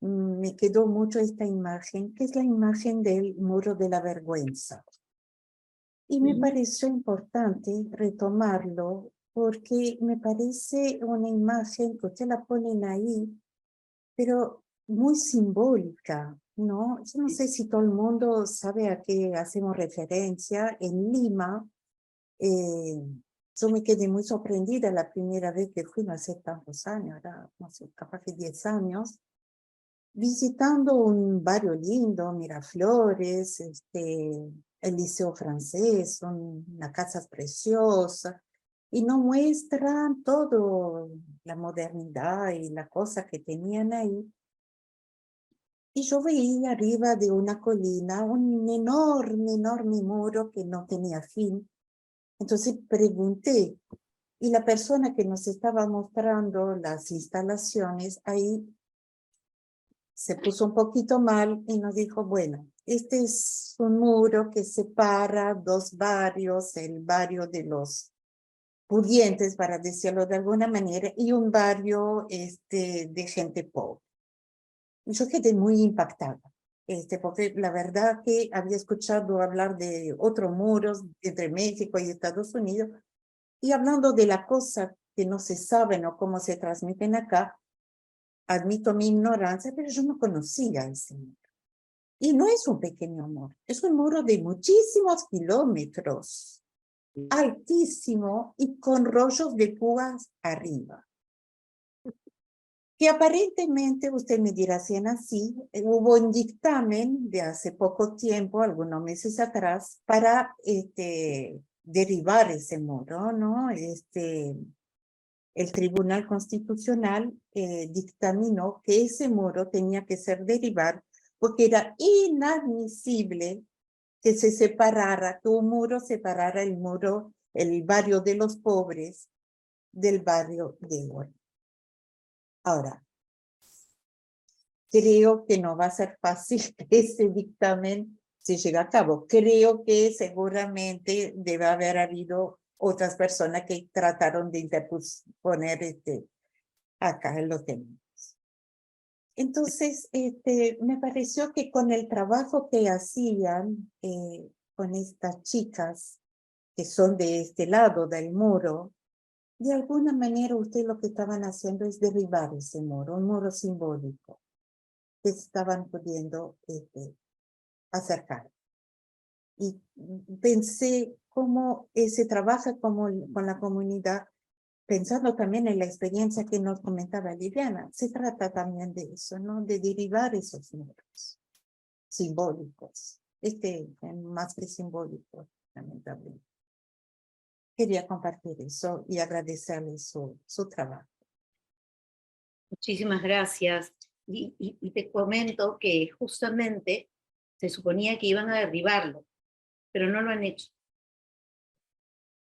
me quedó mucho esta imagen, que es la imagen del muro de la vergüenza. Y me pareció importante retomarlo porque me parece una imagen que ustedes la ponen ahí, pero muy simbólica, ¿no? Yo no sé si todo el mundo sabe a qué hacemos referencia. En Lima, yo me quedé muy sorprendida la primera vez que fui, no hace tantos años, era, no sé, capaz que 10 años, visitando un barrio lindo, Miraflores, el Liceo Francés, una casa preciosa, y nos muestran todo, la modernidad y la cosa que tenían ahí. Y yo veía arriba de una colina un enorme, enorme muro que no tenía fin. Entonces pregunté, y la persona que nos estaba mostrando las instalaciones ahí se puso un poquito mal y nos dijo, bueno, este es un muro que separa dos barrios, el barrio de los pudientes, para decirlo de alguna manera, y un barrio de gente pobre. Yo quedé muy impactada. porque la verdad que había escuchado hablar de otros muros entre México y Estados Unidos, y hablando de la cosa que no se saben o cómo se transmiten acá, admito mi ignorancia, pero yo no conocía ese muro. Y no es un pequeño muro, es un muro de muchísimos kilómetros, altísimo y con rollos de púas arriba. Que aparentemente, usted me dirá si es así, hubo un dictamen de hace poco tiempo, algunos meses atrás, para derribar ese muro, ¿no? El Tribunal Constitucional dictaminó que ese muro tenía que ser derribado porque era inadmisible que se separara, que un muro separara el barrio de los pobres del barrio de oro. Ahora, creo que no va a ser fácil que ese dictamen se llegue a cabo. Creo que seguramente debe haber habido otras personas que trataron de interponer acá en los temas. Entonces, me pareció que con el trabajo que hacían con estas chicas que son de este lado del muro, de alguna manera ustedes lo que estaban haciendo es derribar ese muro, un muro simbólico que estaban pudiendo acercar. Y pensé cómo se trabaja con la comunidad, pensando también en la experiencia que nos comentaba Liliana. Se trata también de eso, ¿no? De derribar esos muros simbólicos, más que simbólico, lamentablemente. Quería compartir eso y agradecerle su trabajo. Muchísimas gracias. Y te comento que justamente se suponía que iban a derribarlo, pero no lo han hecho.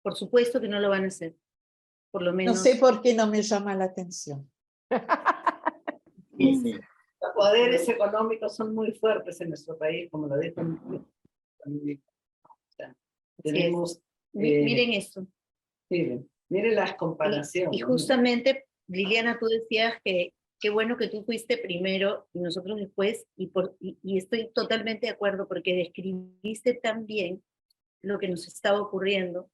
Por supuesto que no lo van a hacer. Por lo menos. No sé por qué no me llama la atención. Los poderes económicos son muy fuertes en nuestro país, como lo dijo. Tenemos. Miren esto. Miren las comparaciones. Y justamente, Liliana, tú decías que qué bueno que tú fuiste primero y nosotros después, y estoy totalmente de acuerdo porque describiste tan bien lo que nos estaba ocurriendo,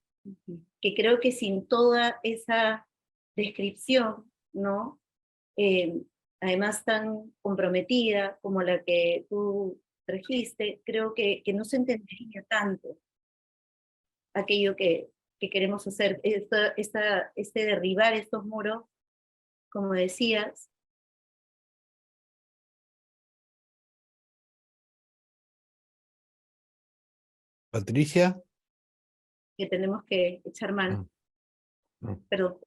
que creo que sin toda esa descripción, ¿no? Además tan comprometida como la que tú trajiste, creo que no se entendería tanto aquello que queremos hacer, derribar estos muros, como decías. Patricia. Que tenemos que echar mano. Pero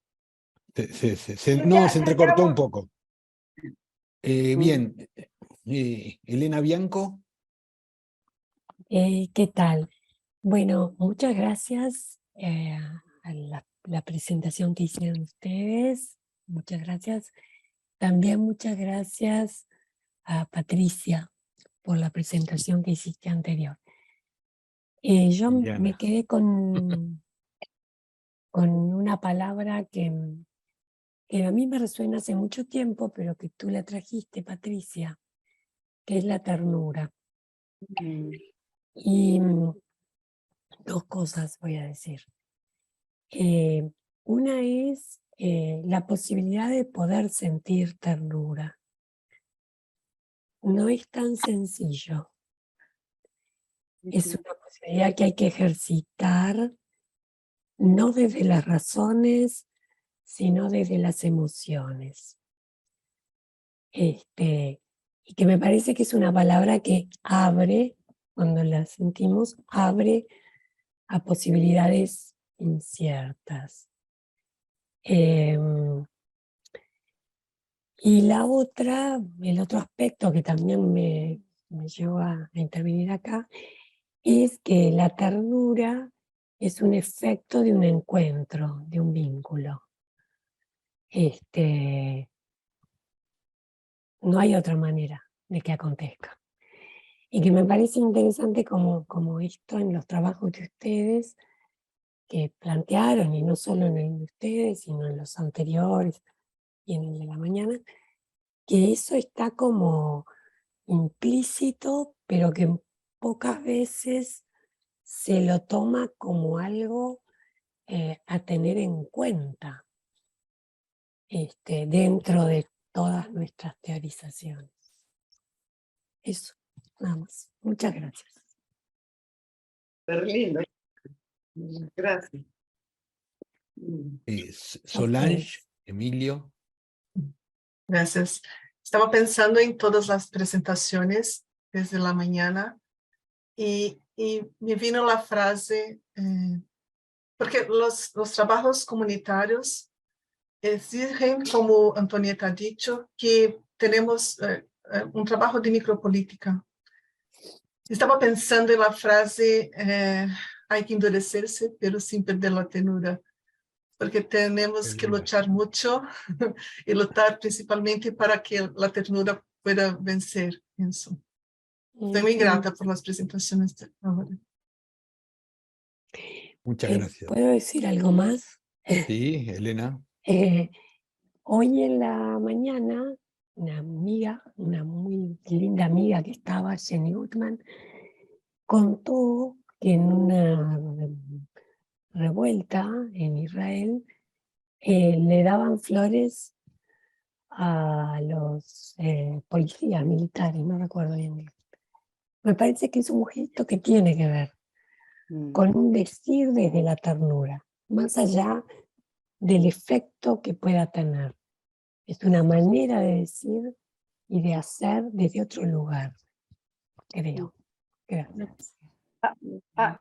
no, se entrecortó un poco. Bien. Elena Bianco. ¿Qué tal? Bueno, muchas gracias a la presentación que hicieron ustedes. Muchas gracias. También muchas gracias a Patricia por la presentación que hiciste anterior. Yo me quedé con una palabra que a mí me resuena hace mucho tiempo, pero que tú la trajiste, Patricia, que es la ternura. Y dos cosas voy a decir. Una es la posibilidad de poder sentir ternura. No es tan sencillo. Es una posibilidad que hay que ejercitar, no desde las razones, sino desde las emociones. Y que me parece que es una palabra que abre, cuando la sentimos, abre a posibilidades inciertas. Y la otra, el otro aspecto que también me lleva a intervenir acá, es que la ternura es un efecto de un encuentro, de un vínculo. No hay otra manera de que acontezca. Y que me parece interesante como esto en los trabajos de ustedes que plantearon, y no solo en el de ustedes, sino en los anteriores y en el de la mañana, que eso está como implícito, pero que pocas veces se lo toma como algo a tener en cuenta dentro de todas nuestras teorizaciones. Eso, nada más. Muchas gracias. Súper lindo. Gracias. Solange, Emilio. Gracias. Estaba pensando en todas las presentaciones desde la mañana y me vino la frase, porque los trabajos comunitarios exigen, como Antonieta ha dicho, que tenemos un trabajo de micropolítica. Estaba pensando en la frase, hay que endurecerse, pero sin perder la ternura, porque tenemos que luchar mucho y luchar principalmente para que la ternura pueda vencer eso. Estoy muy grata por las presentaciones de ahora. Muchas gracias. ¿Puedo decir algo más? Sí, Elena. Hoy en la mañana, una amiga, una muy linda amiga que estaba, Jenny Goodman, contó que en una revuelta en Israel le daban flores a los policías militares, no recuerdo bien. Me parece que es un gesto que tiene que ver con un decir desde la ternura, más allá del efecto que pueda tener. Es una manera de decir y de hacer desde otro lugar, creo. Gracias.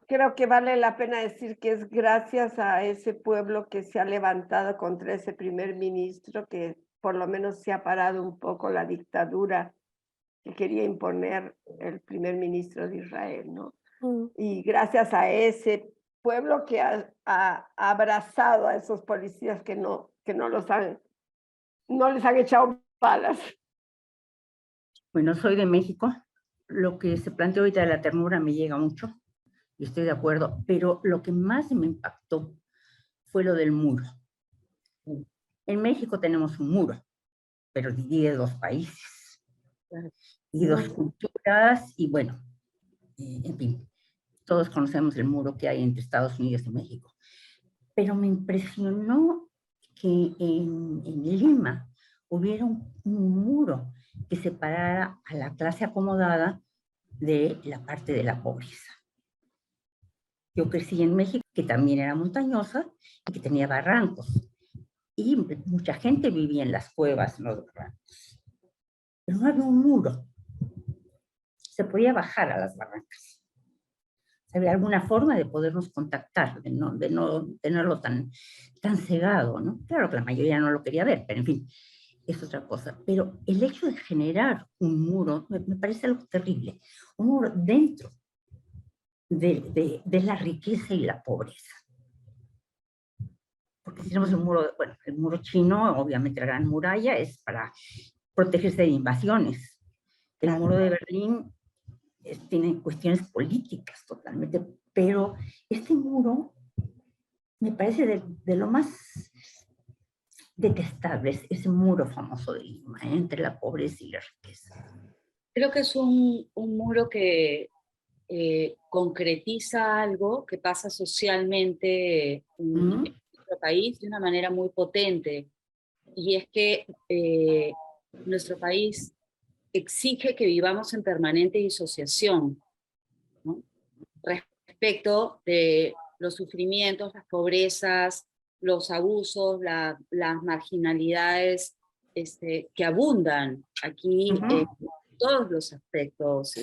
Creo que vale la pena decir que es gracias a ese pueblo que se ha levantado contra ese primer ministro, que por lo menos se ha parado un poco la dictadura que quería imponer el primer ministro de Israel, ¿no? Y gracias a ese pueblo que ha abrazado a esos policías que no les han echado balas. Bueno, soy de México. Lo que se planteó ahorita de la ternura me llega mucho y estoy de acuerdo, pero lo que más me impactó fue lo del muro. En México tenemos un muro, pero divide dos países y dos culturas y bueno, en fin, todos conocemos el muro que hay entre Estados Unidos y México. Pero me impresionó que en Lima hubiera un muro que separara a la clase acomodada de la parte de la pobreza. Yo crecí en México, que también era montañosa y que tenía barrancos. Y mucha gente vivía en las cuevas, en los barrancos. Pero no había un muro. Se podía bajar a las barrancas. Había alguna forma de podernos contactar, de no tenerlo tan cegado, ¿no? Claro que la mayoría no lo quería ver, pero en fin, es otra cosa. Pero el hecho de generar un muro me parece algo terrible. Un muro dentro de la riqueza y la pobreza. Porque si tenemos el muro chino, obviamente la Gran Muralla, es para protegerse de invasiones. El muro de Berlín tiene cuestiones políticas totalmente, pero este muro me parece de lo más detestable, ese muro famoso de Lima, entre la pobreza y la riqueza. Creo que es un muro que concretiza algo que pasa socialmente en nuestro país de una manera muy potente, y es que nuestro país exige que vivamos en permanente disociación, ¿no? Respecto de los sufrimientos, las pobrezas, los abusos, las marginalidades que abundan aquí en todos los aspectos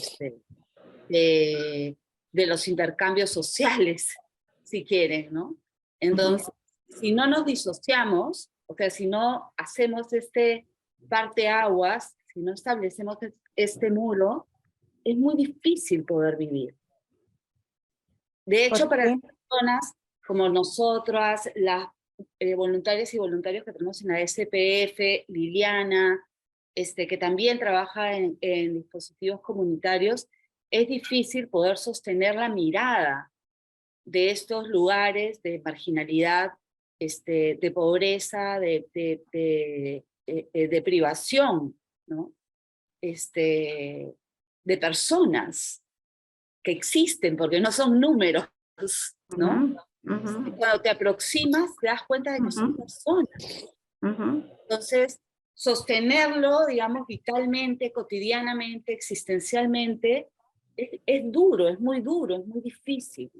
de los intercambios sociales, si quieren, ¿no? Entonces, si no nos disociamos, o sea, si no hacemos parteaguas, si no establecemos este muro, es muy difícil poder vivir. De hecho, para las personas como nosotras, las voluntarias y voluntarios que tenemos en la SPF, Liliana, que también trabaja en dispositivos comunitarios, es difícil poder sostener la mirada de estos lugares de marginalidad, de pobreza, de privación, ¿no? de personas que existen, porque no son números, ¿no? Cuando te aproximas, te das cuenta de que son personas. Entonces, sostenerlo, digamos, vitalmente, cotidianamente, existencialmente, es duro, es muy difícil.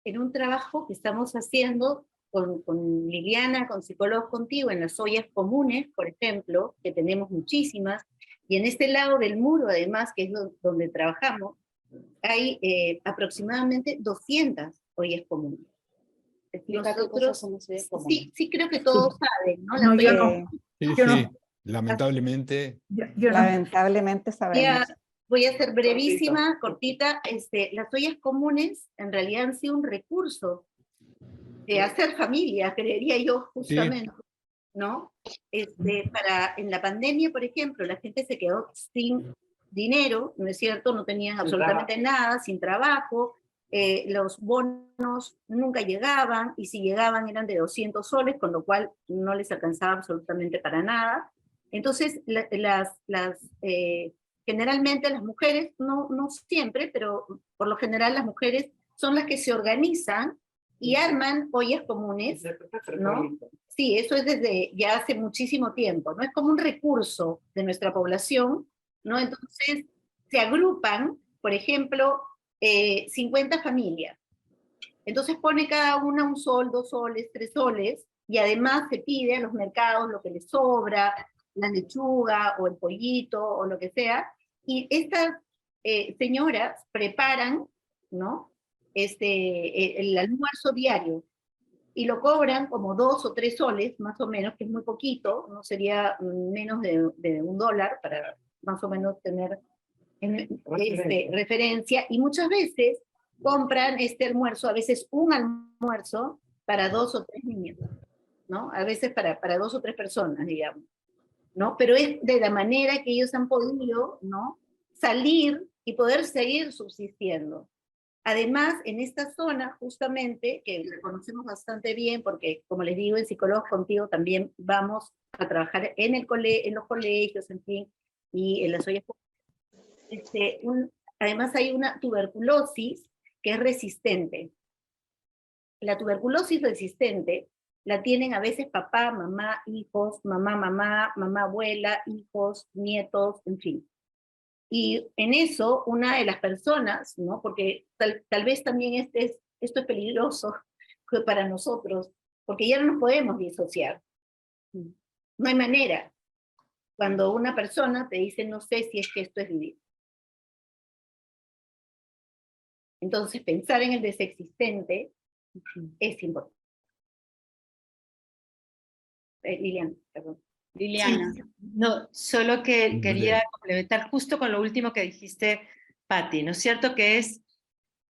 En un trabajo que estamos haciendo con Liliana, con Psicólogos Contigo, en las ollas comunes, por ejemplo, que tenemos muchísimas, y en este lado del muro, además, que es donde trabajamos, hay aproximadamente 200 ollas comunes. Nosotros, sí, creo que todos saben, ¿no? No, yo no. Sí, Yo no. sí, lamentablemente. Yo no. Lamentablemente sabemos. Voy a ser brevísima, cortita. Las ollas comunes en realidad han sido un recurso de hacer familia, creería yo, justamente, ¿no? En la pandemia, por ejemplo, la gente se quedó sin dinero, ¿no es cierto? No tenían absolutamente nada, sin trabajo, los bonos nunca llegaban, y si llegaban eran de 200 soles, con lo cual no les alcanzaba absolutamente para nada. Entonces, generalmente las mujeres, no siempre, pero por lo general las mujeres son las que se organizan y arman ollas comunes, ¿no? Sí, eso es desde ya hace muchísimo tiempo, ¿no? Es como un recurso de nuestra población, ¿no? Entonces se agrupan, por ejemplo, 50 familias. Entonces pone cada una un sol, 2 soles, 3 soles, y además se pide a los mercados lo que les sobra, la lechuga o el pollito o lo que sea, y estas señoras preparan, ¿no? El almuerzo diario, y lo cobran como 2 o 3 soles, más o menos, que es muy poquito, no sería menos de $1, para más o menos tener referencia, y muchas veces compran este almuerzo, a veces un almuerzo para 2 o 3 niños, ¿no? A veces para 2 o 3 personas, digamos, ¿no? Pero es de la manera que ellos han podido, ¿no? Salir y poder seguir subsistiendo. Además, en esta zona, justamente, que la conocemos bastante bien, porque, como les digo, en Psicólogos Contigo también vamos a trabajar en los colegios, en fin, y en las ollas. Además, hay una tuberculosis que es resistente. La tuberculosis resistente la tienen a veces papá, mamá, hijos, mamá, mamá, abuela, hijos, nietos, en fin. Y en eso, una de las personas, ¿no? Porque tal vez también esto es peligroso para nosotros, porque ya no nos podemos disociar. No hay manera. Cuando una persona te dice, no sé si es que esto es vivir. Entonces, pensar en el desexistente es importante. Liliana, perdón. Liliana. Sí, no, solo que quería complementar justo con lo último que dijiste, Patti, ¿no es cierto? Que es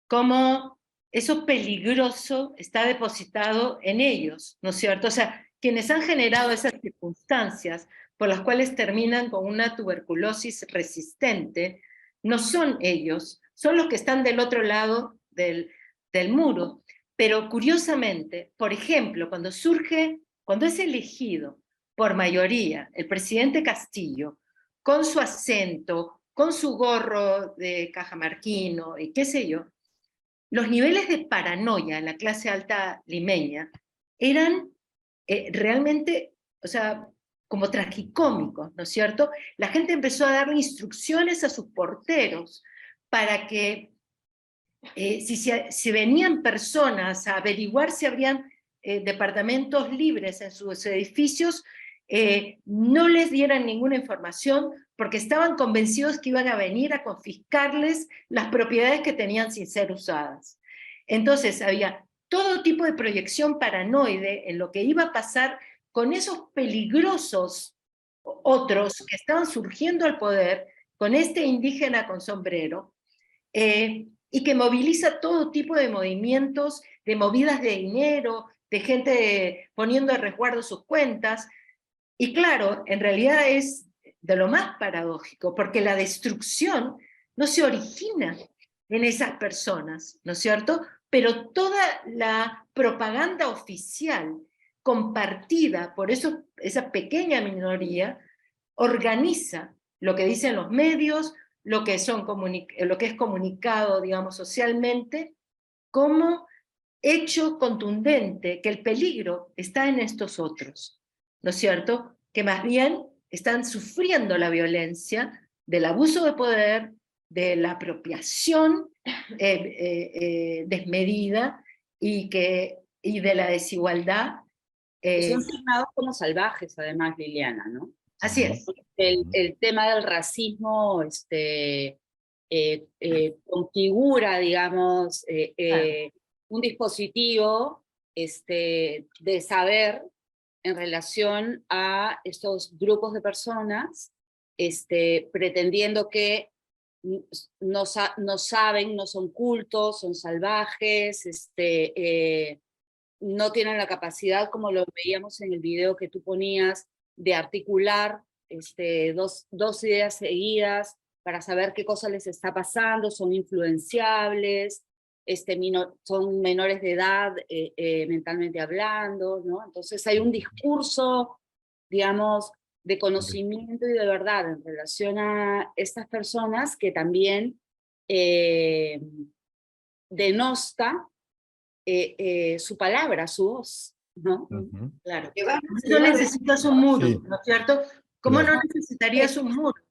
cómo eso peligroso está depositado en ellos, ¿no es cierto? O sea, quienes han generado esas circunstancias por las cuales terminan con una tuberculosis resistente, no son ellos, son los que están del otro lado del muro. Pero curiosamente, por ejemplo, cuando es elegido por mayoría el presidente Castillo, con su acento, con su gorro de cajamarquino y qué sé yo, los niveles de paranoia en la clase alta limeña eran realmente, o sea, como tragicómicos, ¿no es cierto? La gente empezó a darle instrucciones a sus porteros para que si venían personas a averiguar si habrían departamentos libres en sus edificios, no les dieran ninguna información porque estaban convencidos que iban a venir a confiscarles las propiedades que tenían sin ser usadas. Entonces había todo tipo de proyección paranoide en lo que iba a pasar con esos peligrosos otros que estaban surgiendo al poder, con este indígena con sombrero, y que moviliza todo tipo de movimientos, de movidas de dinero, de gente poniendo a resguardo sus cuentas. Y claro, en realidad es de lo más paradójico, porque la destrucción no se origina en esas personas, ¿no es cierto? Pero toda la propaganda oficial compartida por esa pequeña minoría organiza lo que dicen los medios, lo que es comunicado, digamos, socialmente, como hecho contundente, que el peligro está en estos otros, ¿no es cierto? Que más bien están sufriendo la violencia del abuso de poder, de la apropiación desmedida y de la desigualdad. Son firmados como salvajes, además, Liliana, ¿no? Así es. El tema del racismo configura, digamos, un dispositivo de saber en relación a estos grupos de personas, pretendiendo que no saben, no son cultos, son salvajes, no tienen la capacidad, como lo veíamos en el video que tú ponías, de articular dos ideas seguidas para saber qué cosa les está pasando, son influenciables, son menores de edad mentalmente hablando, ¿no? Entonces hay un discurso, digamos, de conocimiento y de verdad en relación a estas personas que también denosta su palabra, su voz, ¿no? Claro. No necesitas un muro, sí, ¿no es cierto? ¿Cómo claro. no necesitarías un muro?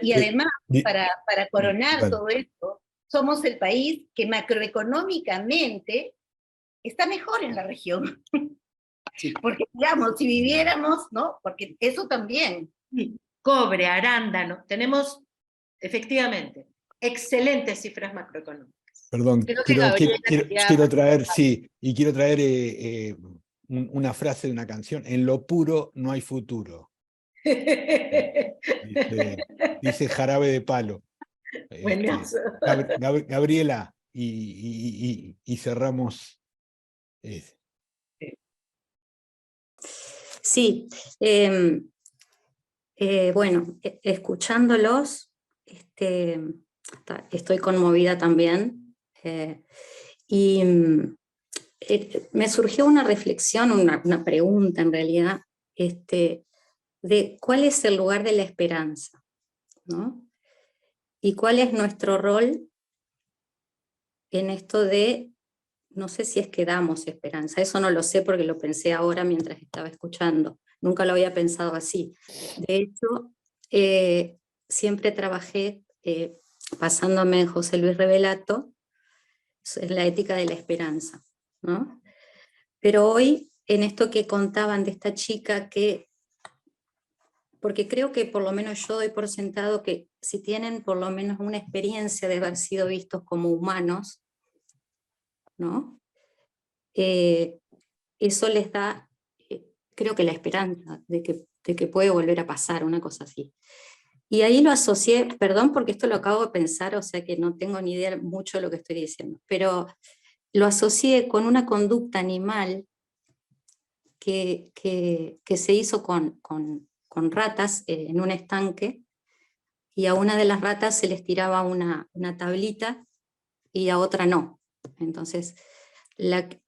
Y además, para coronar todo esto, somos el país que macroeconómicamente está mejor en la región. Sí. Porque, digamos, si viviéramos, ¿no? Porque eso también. Sí. Cobre, arándano, tenemos, efectivamente, excelentes cifras macroeconómicas. Perdón, quiero traer, sí, y quiero traer una frase de una canción: en lo puro no hay futuro. Dice Jarabe de Palo. Gabriela, y cerramos. Sí, bueno, escuchándolos, estoy conmovida también. Y me surgió una reflexión, una pregunta en realidad, de cuál es el lugar de la esperanza, ¿no? Y cuál es nuestro rol en esto de, no sé si es que damos esperanza, eso no lo sé porque lo pensé ahora mientras estaba escuchando, nunca lo había pensado así. De hecho, siempre trabajé basándome en José Luis Revelato, en la ética de la esperanza, ¿no? Pero hoy, en esto que contaban de esta chica porque creo que por lo menos yo doy por sentado que si tienen por lo menos una experiencia de haber sido vistos como humanos, ¿no? Eso les da, creo que la esperanza de que puede volver a pasar una cosa así. Y ahí lo asocié, perdón porque esto lo acabo de pensar, o sea que no tengo ni idea mucho de lo que estoy diciendo, pero lo asocié con una conducta animal que se hizo con ratas en un estanque, y a una de las ratas se les tiraba una tablita y a otra no. Entonces,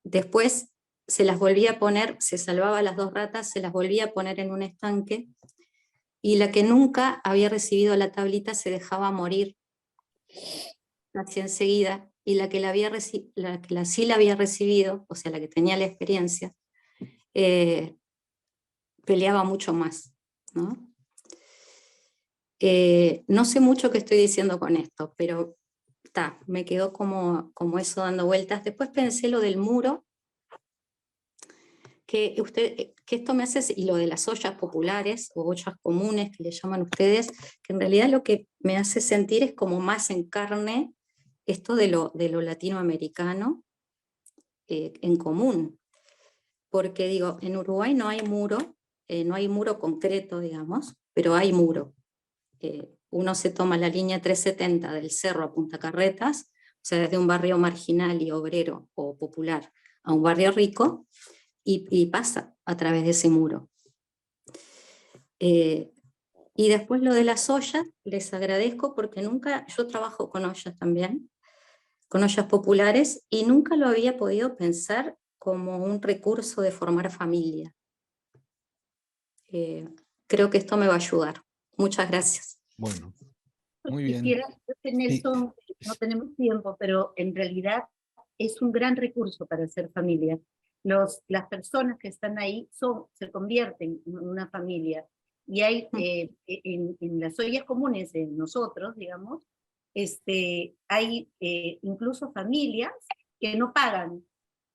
después se las volvía a poner, se salvaba a las dos ratas, se las volvía a poner en un estanque, y la que nunca había recibido la tablita se dejaba morir casi enseguida, y la que sí la había recibido, o sea, la que tenía la experiencia, peleaba mucho más, ¿no? No sé mucho qué estoy diciendo con esto, pero me quedó como eso dando vueltas. Después pensé lo del muro, que esto me hace, y lo de las ollas populares o ollas comunes que le llaman ustedes, que en realidad lo que me hace sentir es como más en carne esto de lo latinoamericano en común. Porque digo, en Uruguay no hay muro concreto, digamos, pero hay muro. Uno se toma la línea 370 del Cerro a Punta Carretas, o sea, desde un barrio marginal y obrero o popular a un barrio rico, y pasa a través de ese muro. Y después lo de las ollas, les agradezco porque yo trabajo con ollas también, con ollas populares, y nunca lo había podido pensar como un recurso de formar familia. Creo que esto me va a ayudar Muchas gracias. Bueno, muy bien. Quisiera, Nelson, no tenemos tiempo, pero en realidad es un gran recurso para hacer familia. Las personas que están ahí se convierten en una familia. Y hay en las ollas comunes de nosotros, digamos, hay incluso familias que no pagan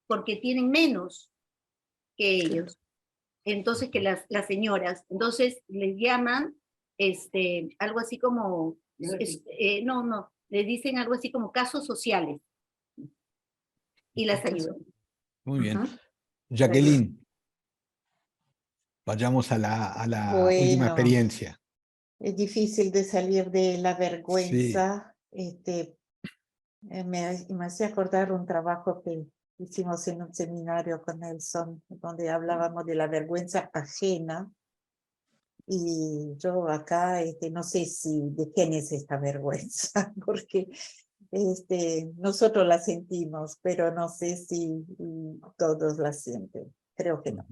porque tienen menos que ellos. Entonces, que las señoras, entonces les llaman algo así como, les dicen algo así como casos sociales y las ayudan. Muy bien. Jacqueline, vayamos a la última experiencia. Es difícil de salir de la vergüenza. Me hace acordar un trabajo que hicimos en un seminario con Nelson, donde hablábamos de la vergüenza ajena. Y yo acá no sé de quién es esta vergüenza, porque nosotros la sentimos, pero no sé si todos la sienten. Creo que no.